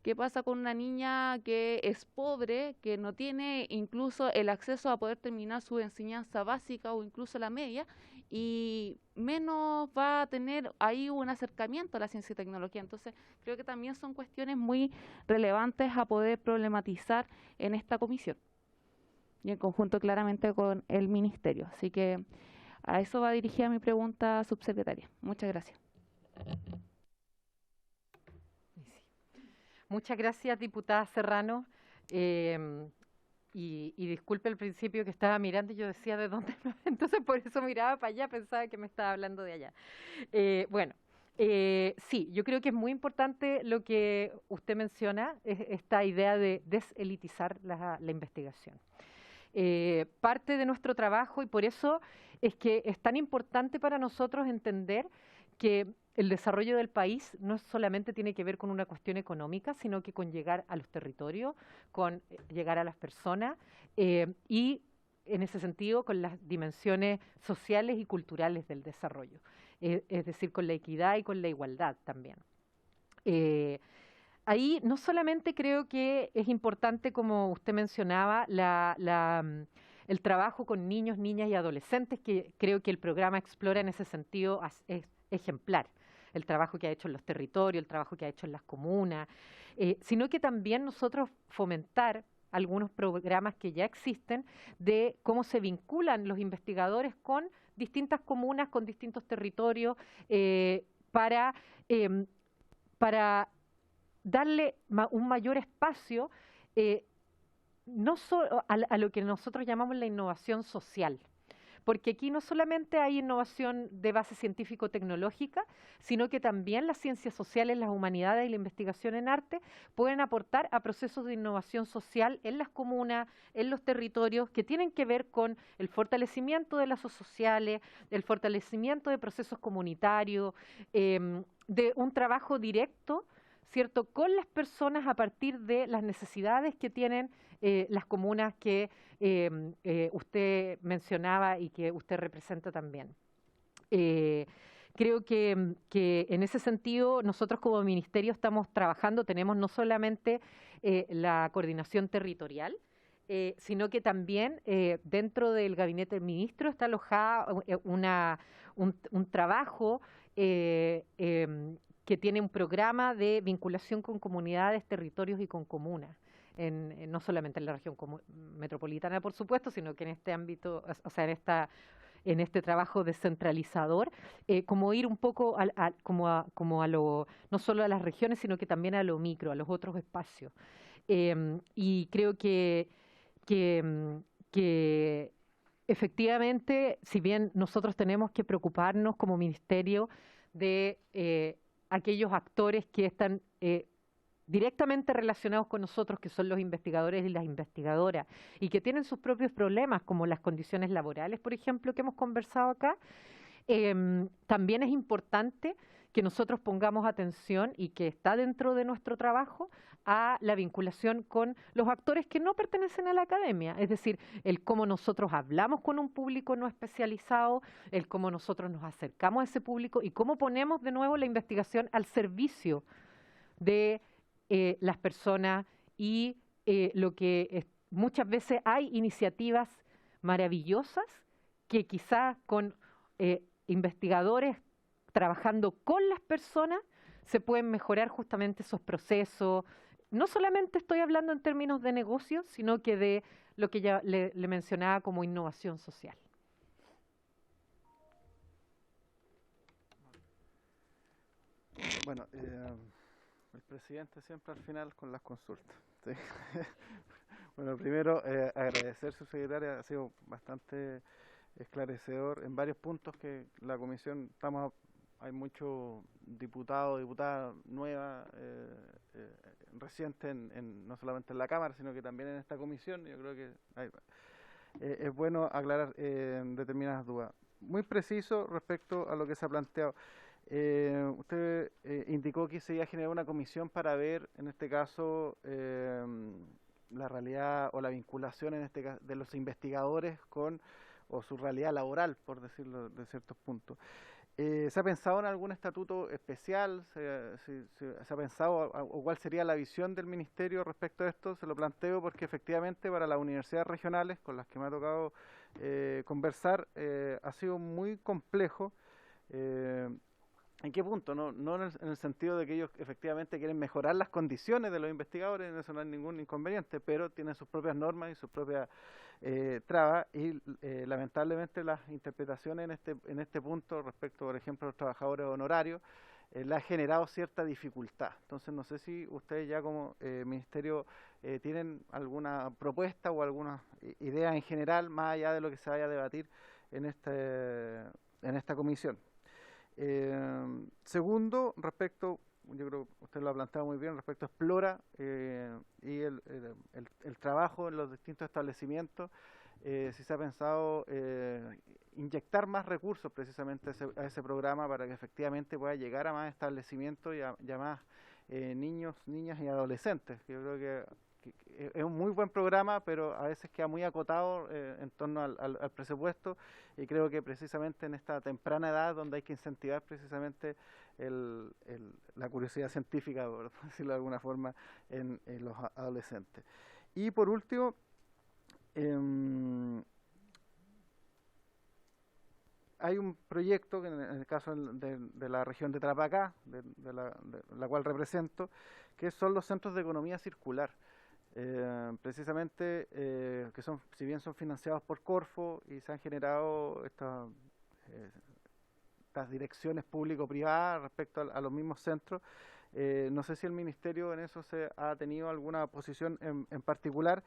S10: ¿Qué pasa con una niña que es pobre, que no tiene incluso el acceso a poder terminar su enseñanza básica o incluso la media, y menos va a tener ahí un acercamiento a la ciencia y tecnología? Entonces, creo que también son cuestiones muy relevantes a poder problematizar en esta comisión y en conjunto claramente con el ministerio. Así que a eso va dirigida mi pregunta, subsecretaria. Muchas gracias.
S2: Muchas gracias, diputada Serrano. Y disculpe al principio que estaba mirando y yo decía de dónde, entonces por eso miraba para allá, pensaba que me estaba hablando de allá. Bueno, sí, yo creo que es muy importante lo que usted menciona, esta idea de deselitizar la investigación. Parte de nuestro trabajo, y por eso es que es tan importante para nosotros entender que el desarrollo del país no solamente tiene que ver con una cuestión económica, sino que con llegar a los territorios, con llegar a las personas y, en ese sentido, con las dimensiones sociales y culturales del desarrollo, es decir, con la equidad y con la igualdad también. Ahí no solamente creo que es importante, como usted mencionaba, el trabajo con niños, niñas y adolescentes, que creo que el programa Explora en ese sentido es ejemplar. El trabajo que ha hecho en los territorios, el trabajo que ha hecho en las comunas, sino que también nosotros fomentar algunos programas que ya existen de cómo se vinculan los investigadores con distintas comunas, con distintos territorios, para darle un mayor espacio no solo a lo que nosotros llamamos la innovación social, porque aquí no solamente hay innovación de base científico-tecnológica, sino que también las ciencias sociales, las humanidades y la investigación en arte pueden aportar a procesos de innovación social en las comunas, en los territorios, que tienen que ver con el fortalecimiento de lazos sociales, el fortalecimiento de procesos comunitarios, de un trabajo directo, ¿cierto?, con las personas a partir de las necesidades que tienen las comunas que usted mencionaba y que usted representa también. Creo que en ese sentido nosotros como ministerio estamos trabajando, tenemos no solamente la coordinación territorial, sino que también dentro del gabinete del ministro está alojado un trabajo que tiene un programa de vinculación con comunidades, territorios y con comunas, no solamente en la región metropolitana, por supuesto, sino que en este ámbito, o sea, en este trabajo descentralizador, como ir un poco como a lo, no solo a las regiones, sino que también a lo micro, a los otros espacios. Y creo que efectivamente, si bien nosotros tenemos que preocuparnos como ministerio de aquellos actores que están directamente relacionados con nosotros, que son los investigadores y las investigadoras, y que tienen sus propios problemas, como las condiciones laborales, por ejemplo, que hemos conversado acá, también es importante que nosotros pongamos atención, y que está dentro de nuestro trabajo, a la vinculación con los actores que no pertenecen a la academia, es decir, el cómo nosotros hablamos con un público no especializado, el cómo nosotros nos acercamos a ese público y cómo ponemos de nuevo la investigación al servicio de las personas y lo que muchas veces hay iniciativas maravillosas que quizás con investigadores trabajando con las personas se pueden mejorar justamente esos procesos. No solamente estoy hablando en términos de negocio, sino que de lo que ya le mencionaba como innovación social.
S1: Bueno, el presidente siempre al final con las consultas. ¿Sí? Bueno, primero agradecer su secretaria, ha sido bastante esclarecedor en varios puntos que la comisión hay muchos diputados, diputadas nuevas, recientes, no solamente en la Cámara, sino que también en esta comisión. Yo creo que es bueno aclarar determinadas dudas. Muy preciso respecto a lo que se ha planteado. Usted indicó que se iba a generar una comisión para ver, en este caso, la realidad o la vinculación en este caso de los investigadores o su realidad laboral, por decirlo de ciertos puntos. ¿Se ha pensado en algún estatuto especial? ¿Se ha pensado o cuál sería la visión del ministerio respecto a esto? Se lo planteo porque efectivamente para las universidades regionales con las que me ha tocado conversar ha sido muy complejo. ¿En qué punto? No en el sentido de que ellos efectivamente quieren mejorar las condiciones de los investigadores, en eso no hay ningún inconveniente, pero tienen sus propias normas y sus propias trabas, y lamentablemente las interpretaciones en este punto respecto, por ejemplo, a los trabajadores honorarios, le ha generado cierta dificultad. Entonces no sé si ustedes ya como ministerio tienen alguna propuesta o alguna idea en general, más allá de lo que se vaya a debatir en esta comisión. Segundo, respecto, yo creo que usted lo ha planteado muy bien, respecto a Explora y el trabajo en los distintos establecimientos, si se ha pensado inyectar más recursos precisamente a ese programa para que efectivamente pueda llegar a más establecimientos y a más niños, niñas y adolescentes. Yo creo que es un muy buen programa, pero a veces queda muy acotado en torno al presupuesto, y creo que precisamente en esta temprana edad donde hay que incentivar precisamente la curiosidad científica, por decirlo de alguna forma, en los adolescentes. Y por último, hay un proyecto que en el caso de la región de Tarapacá, de la cual represento, que son los centros de economía circular. Precisamente, que son, si bien son financiados por Corfo, y se han generado estas direcciones público-privadas respecto a los mismos centros, no sé si el ministerio en eso se ha tenido alguna posición en particular.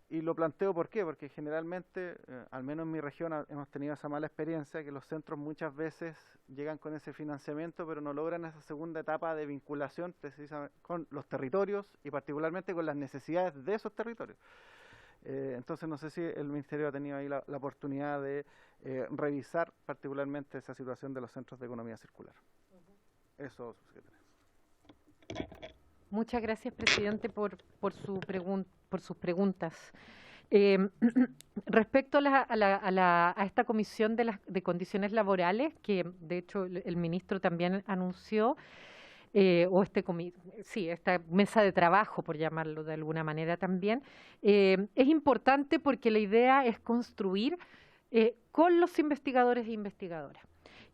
S1: Y lo planteo ¿por qué? Porque generalmente, al menos en mi región, hemos tenido esa mala experiencia, que los centros muchas veces llegan con ese financiamiento, pero no logran esa segunda etapa de vinculación precisamente con los territorios y particularmente con las necesidades de esos territorios. Entonces no sé si el Ministerio ha tenido ahí la oportunidad de revisar particularmente esa situación de los centros de economía circular. Eso, subsecretario.
S2: Muchas gracias, presidente, por sus preguntas. Respecto a esta comisión de condiciones laborales, que de hecho el ministro también anunció, esta mesa de trabajo, por llamarlo de alguna manera también, es importante porque la idea es construir con los investigadores e investigadoras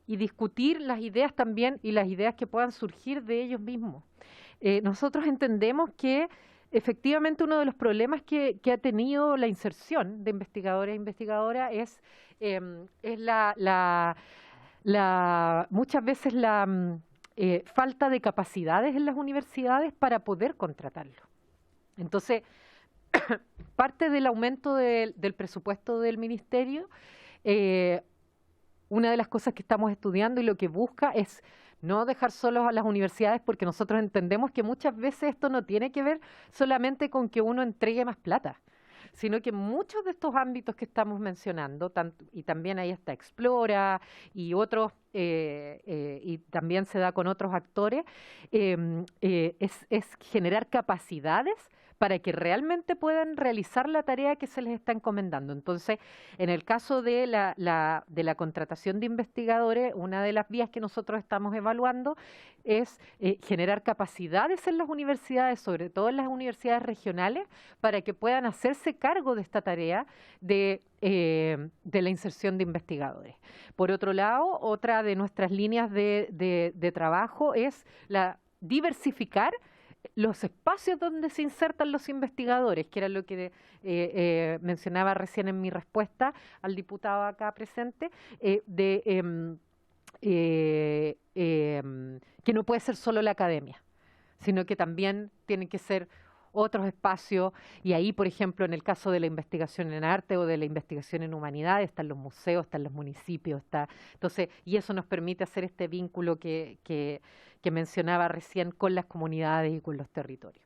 S2: y discutir las ideas también y las ideas que puedan surgir de ellos mismos. Nosotros entendemos que efectivamente uno de los problemas que ha tenido la inserción de investigadores e investigadoras es muchas veces la falta de capacidades en las universidades para poder contratarlo. Entonces, parte del aumento del presupuesto del ministerio, una de las cosas que estamos estudiando y lo que busca es no dejar solos a las universidades, porque nosotros entendemos que muchas veces esto no tiene que ver solamente con que uno entregue más plata, sino que muchos de estos ámbitos que estamos mencionando, y también ahí está Explora y otros, y también se da con otros actores, es generar capacidades para que realmente puedan realizar la tarea que se les está encomendando. Entonces, en el caso de la contratación de investigadores, una de las vías que nosotros estamos evaluando es generar capacidades en las universidades, sobre todo en las universidades regionales, para que puedan hacerse cargo de esta tarea de la inserción de investigadores. Por otro lado, otra de nuestras líneas de trabajo es diversificar los espacios donde se insertan los investigadores, que era lo que mencionaba recién en mi respuesta al diputado acá presente, que no puede ser solo la academia, sino que también tienen que ser otros espacios, y ahí, por ejemplo, en el caso de la investigación en arte o de la investigación en humanidades, están los museos, están los municipios, entonces, y eso nos permite hacer este vínculo que mencionaba recién con las comunidades y con los territorios.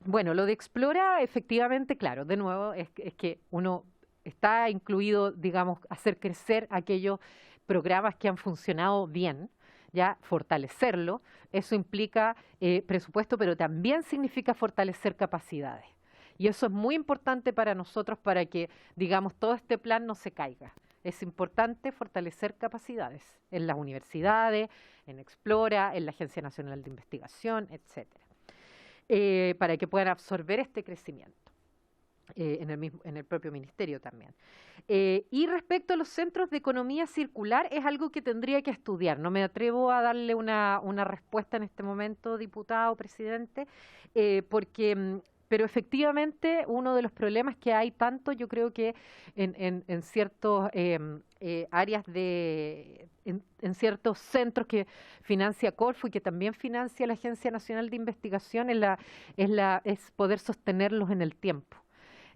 S2: Bueno, lo de Explora, efectivamente, claro, de nuevo, es que uno está incluido, digamos, hacer crecer aquellos programas que han funcionado bien, ya fortalecerlo. Eso implica presupuesto, pero también significa fortalecer capacidades. Y eso es muy importante para nosotros, para que, digamos, todo este plan no se caiga. Es importante fortalecer capacidades en las universidades, en Explora, en la Agencia Nacional de Investigación, etcétera, para que puedan absorber este crecimiento. En el propio ministerio también. Y respecto a los centros de economía circular, es algo que tendría que estudiar. No me atrevo a darle una respuesta en este momento, diputado, presidente, porque pero efectivamente uno de los problemas que hay tanto, yo creo que en ciertos áreas en ciertos centros que financia Corfo y que también financia la Agencia Nacional de Investigación es poder sostenerlos en el tiempo.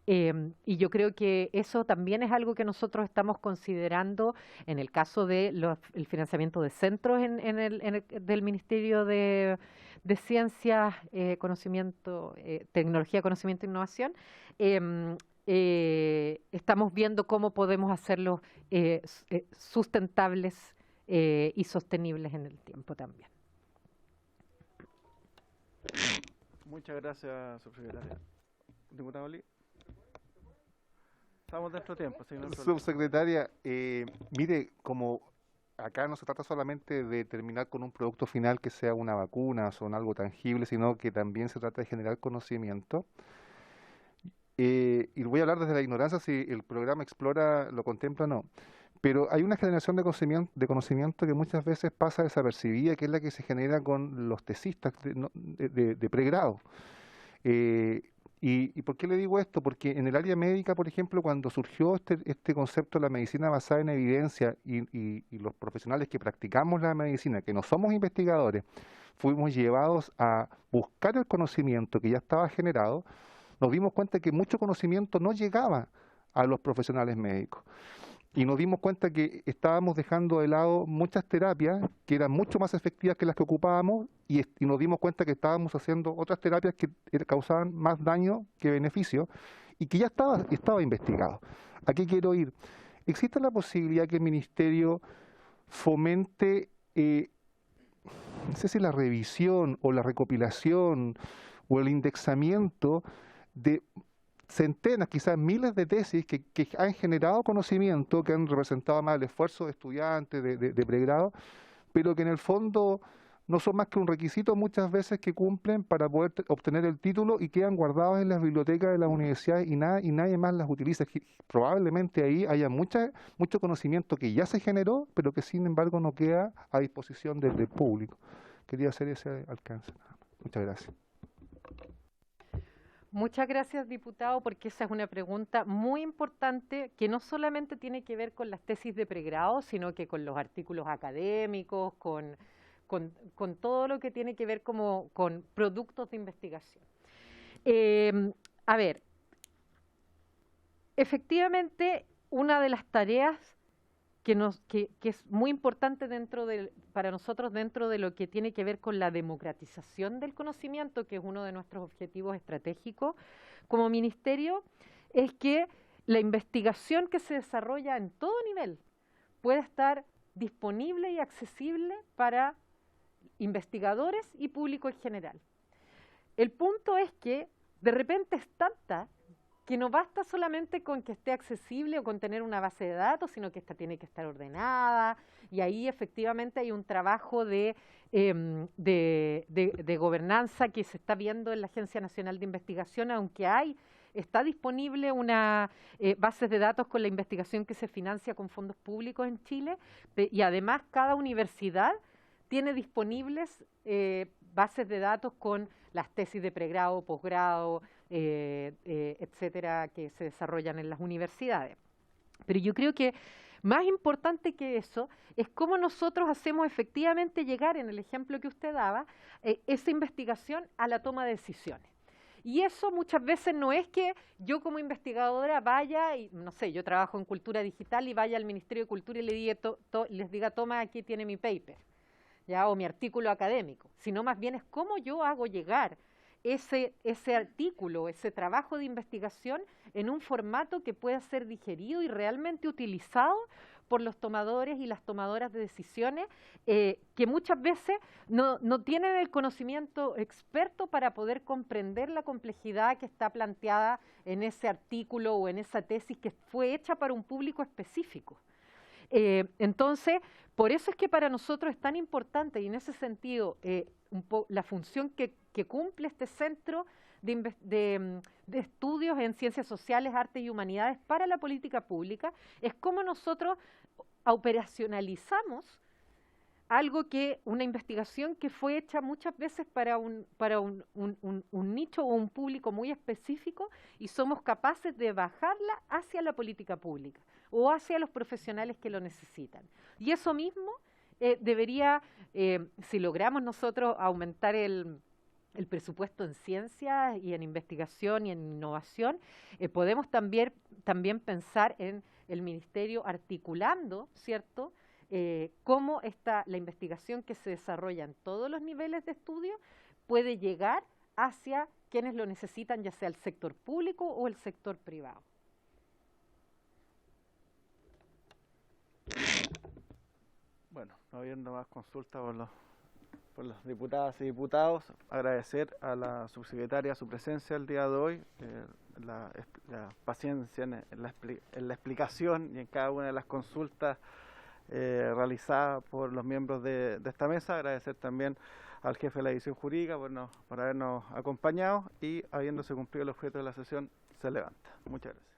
S2: Y yo creo que eso también es algo que nosotros estamos considerando en el caso de el financiamiento de centros del Ministerio de Ciencias, Conocimiento, Tecnología, Conocimiento e Innovación. Estamos viendo cómo podemos hacerlos sustentables y sostenibles en el tiempo también.
S1: Muchas gracias, subsecretaria. Diputado Lee. Estamos dentro de tiempo, señor
S9: Subsecretaria, mire, como acá no se trata solamente de terminar con un producto final que sea una vacuna o algo tangible, sino que también se trata de generar conocimiento. Y voy a hablar desde la ignorancia si el programa Explora lo contempla o no. Pero hay una generación de conocimiento que muchas veces pasa desapercibida, que es la que se genera con los tesistas de pregrado. ¿Y por qué le digo esto? Porque en el área médica, por ejemplo, cuando surgió este concepto de la medicina basada en evidencia y los profesionales que practicamos la medicina, que no somos investigadores, fuimos llevados a buscar el conocimiento que ya estaba generado, nos dimos cuenta que mucho conocimiento no llegaba a los profesionales médicos. Y nos dimos cuenta que estábamos dejando de lado muchas terapias que eran mucho más efectivas que las que ocupábamos y nos dimos cuenta que estábamos haciendo otras terapias que causaban más daño que beneficio y que ya estaba investigado. ¿A qué quiero ir? ¿Existe la posibilidad que el Ministerio fomente, no sé si la revisión o la recopilación o el indexamiento de centenas, quizás miles de tesis que han generado conocimiento, que han representado más el esfuerzo de estudiantes, de pregrado, pero que en el fondo no son más que un requisito muchas veces que cumplen para poder obtener el título y quedan guardados en las bibliotecas de las universidades y nadie más las utiliza? Probablemente ahí haya mucho conocimiento que ya se generó, pero que sin embargo no queda a disposición del público. Quería hacer ese alcance. Muchas gracias.
S2: Muchas gracias, diputado, porque esa es una pregunta muy importante que no solamente tiene que ver con las tesis de pregrado, sino que con los artículos académicos, con todo lo que tiene que ver con productos de investigación. A ver, efectivamente, una de las tareas que es muy importante para nosotros dentro de lo que tiene que ver con la democratización del conocimiento, que es uno de nuestros objetivos estratégicos como ministerio, es que la investigación que se desarrolla en todo nivel pueda estar disponible y accesible para investigadores y público en general. El punto es que de repente es tanta que no basta solamente con que esté accesible o con tener una base de datos, sino que esta tiene que estar ordenada, y ahí efectivamente hay un trabajo de gobernanza que se está viendo en la Agencia Nacional de Investigación, aunque está disponible una base de datos con la investigación que se financia con fondos públicos en Chile, y además cada universidad tiene disponibles bases de datos con las tesis de pregrado, posgrado, etcétera, que se desarrollan en las universidades. Pero yo creo que más importante que eso es cómo nosotros hacemos efectivamente llegar, en el ejemplo que usted daba, esa investigación a la toma de decisiones. Y eso muchas veces no es que yo como investigadora vaya, y no sé, yo trabajo en cultura digital y vaya al Ministerio de Cultura y les diga, toma, aquí tiene mi paper, ¿ya? O mi artículo académico, sino más bien es cómo yo hago llegar ese artículo, ese trabajo de investigación en un formato que pueda ser digerido y realmente utilizado por los tomadores y las tomadoras de decisiones, que muchas veces no tienen el conocimiento experto para poder comprender la complejidad que está planteada en ese artículo o en esa tesis que fue hecha para un público específico. Entonces, por eso es que para nosotros es tan importante, y en ese sentido la función que cumple este centro de estudios en ciencias sociales, artes y humanidades para la política pública, es cómo nosotros operacionalizamos una investigación que fue hecha muchas veces para un nicho o un público muy específico y somos capaces de bajarla hacia la política pública o hacia los profesionales que lo necesitan. Y eso mismo debería, si logramos nosotros aumentar el presupuesto en ciencia y en investigación y en innovación, podemos también pensar en el ministerio articulando, ¿cierto?, cómo la investigación que se desarrolla en todos los niveles de estudio puede llegar hacia quienes lo necesitan, ya sea el sector público o el sector privado.
S1: Bueno, no habiendo más consultas por las diputadas y diputados, agradecer a la subsecretaria su presencia el día de hoy, la paciencia en la explicación y en cada una de las consultas realizada por los miembros de esta mesa. Agradecer también al jefe de la edición jurídica por habernos acompañado y habiéndose cumplido el objeto de la sesión, se levanta. Muchas gracias.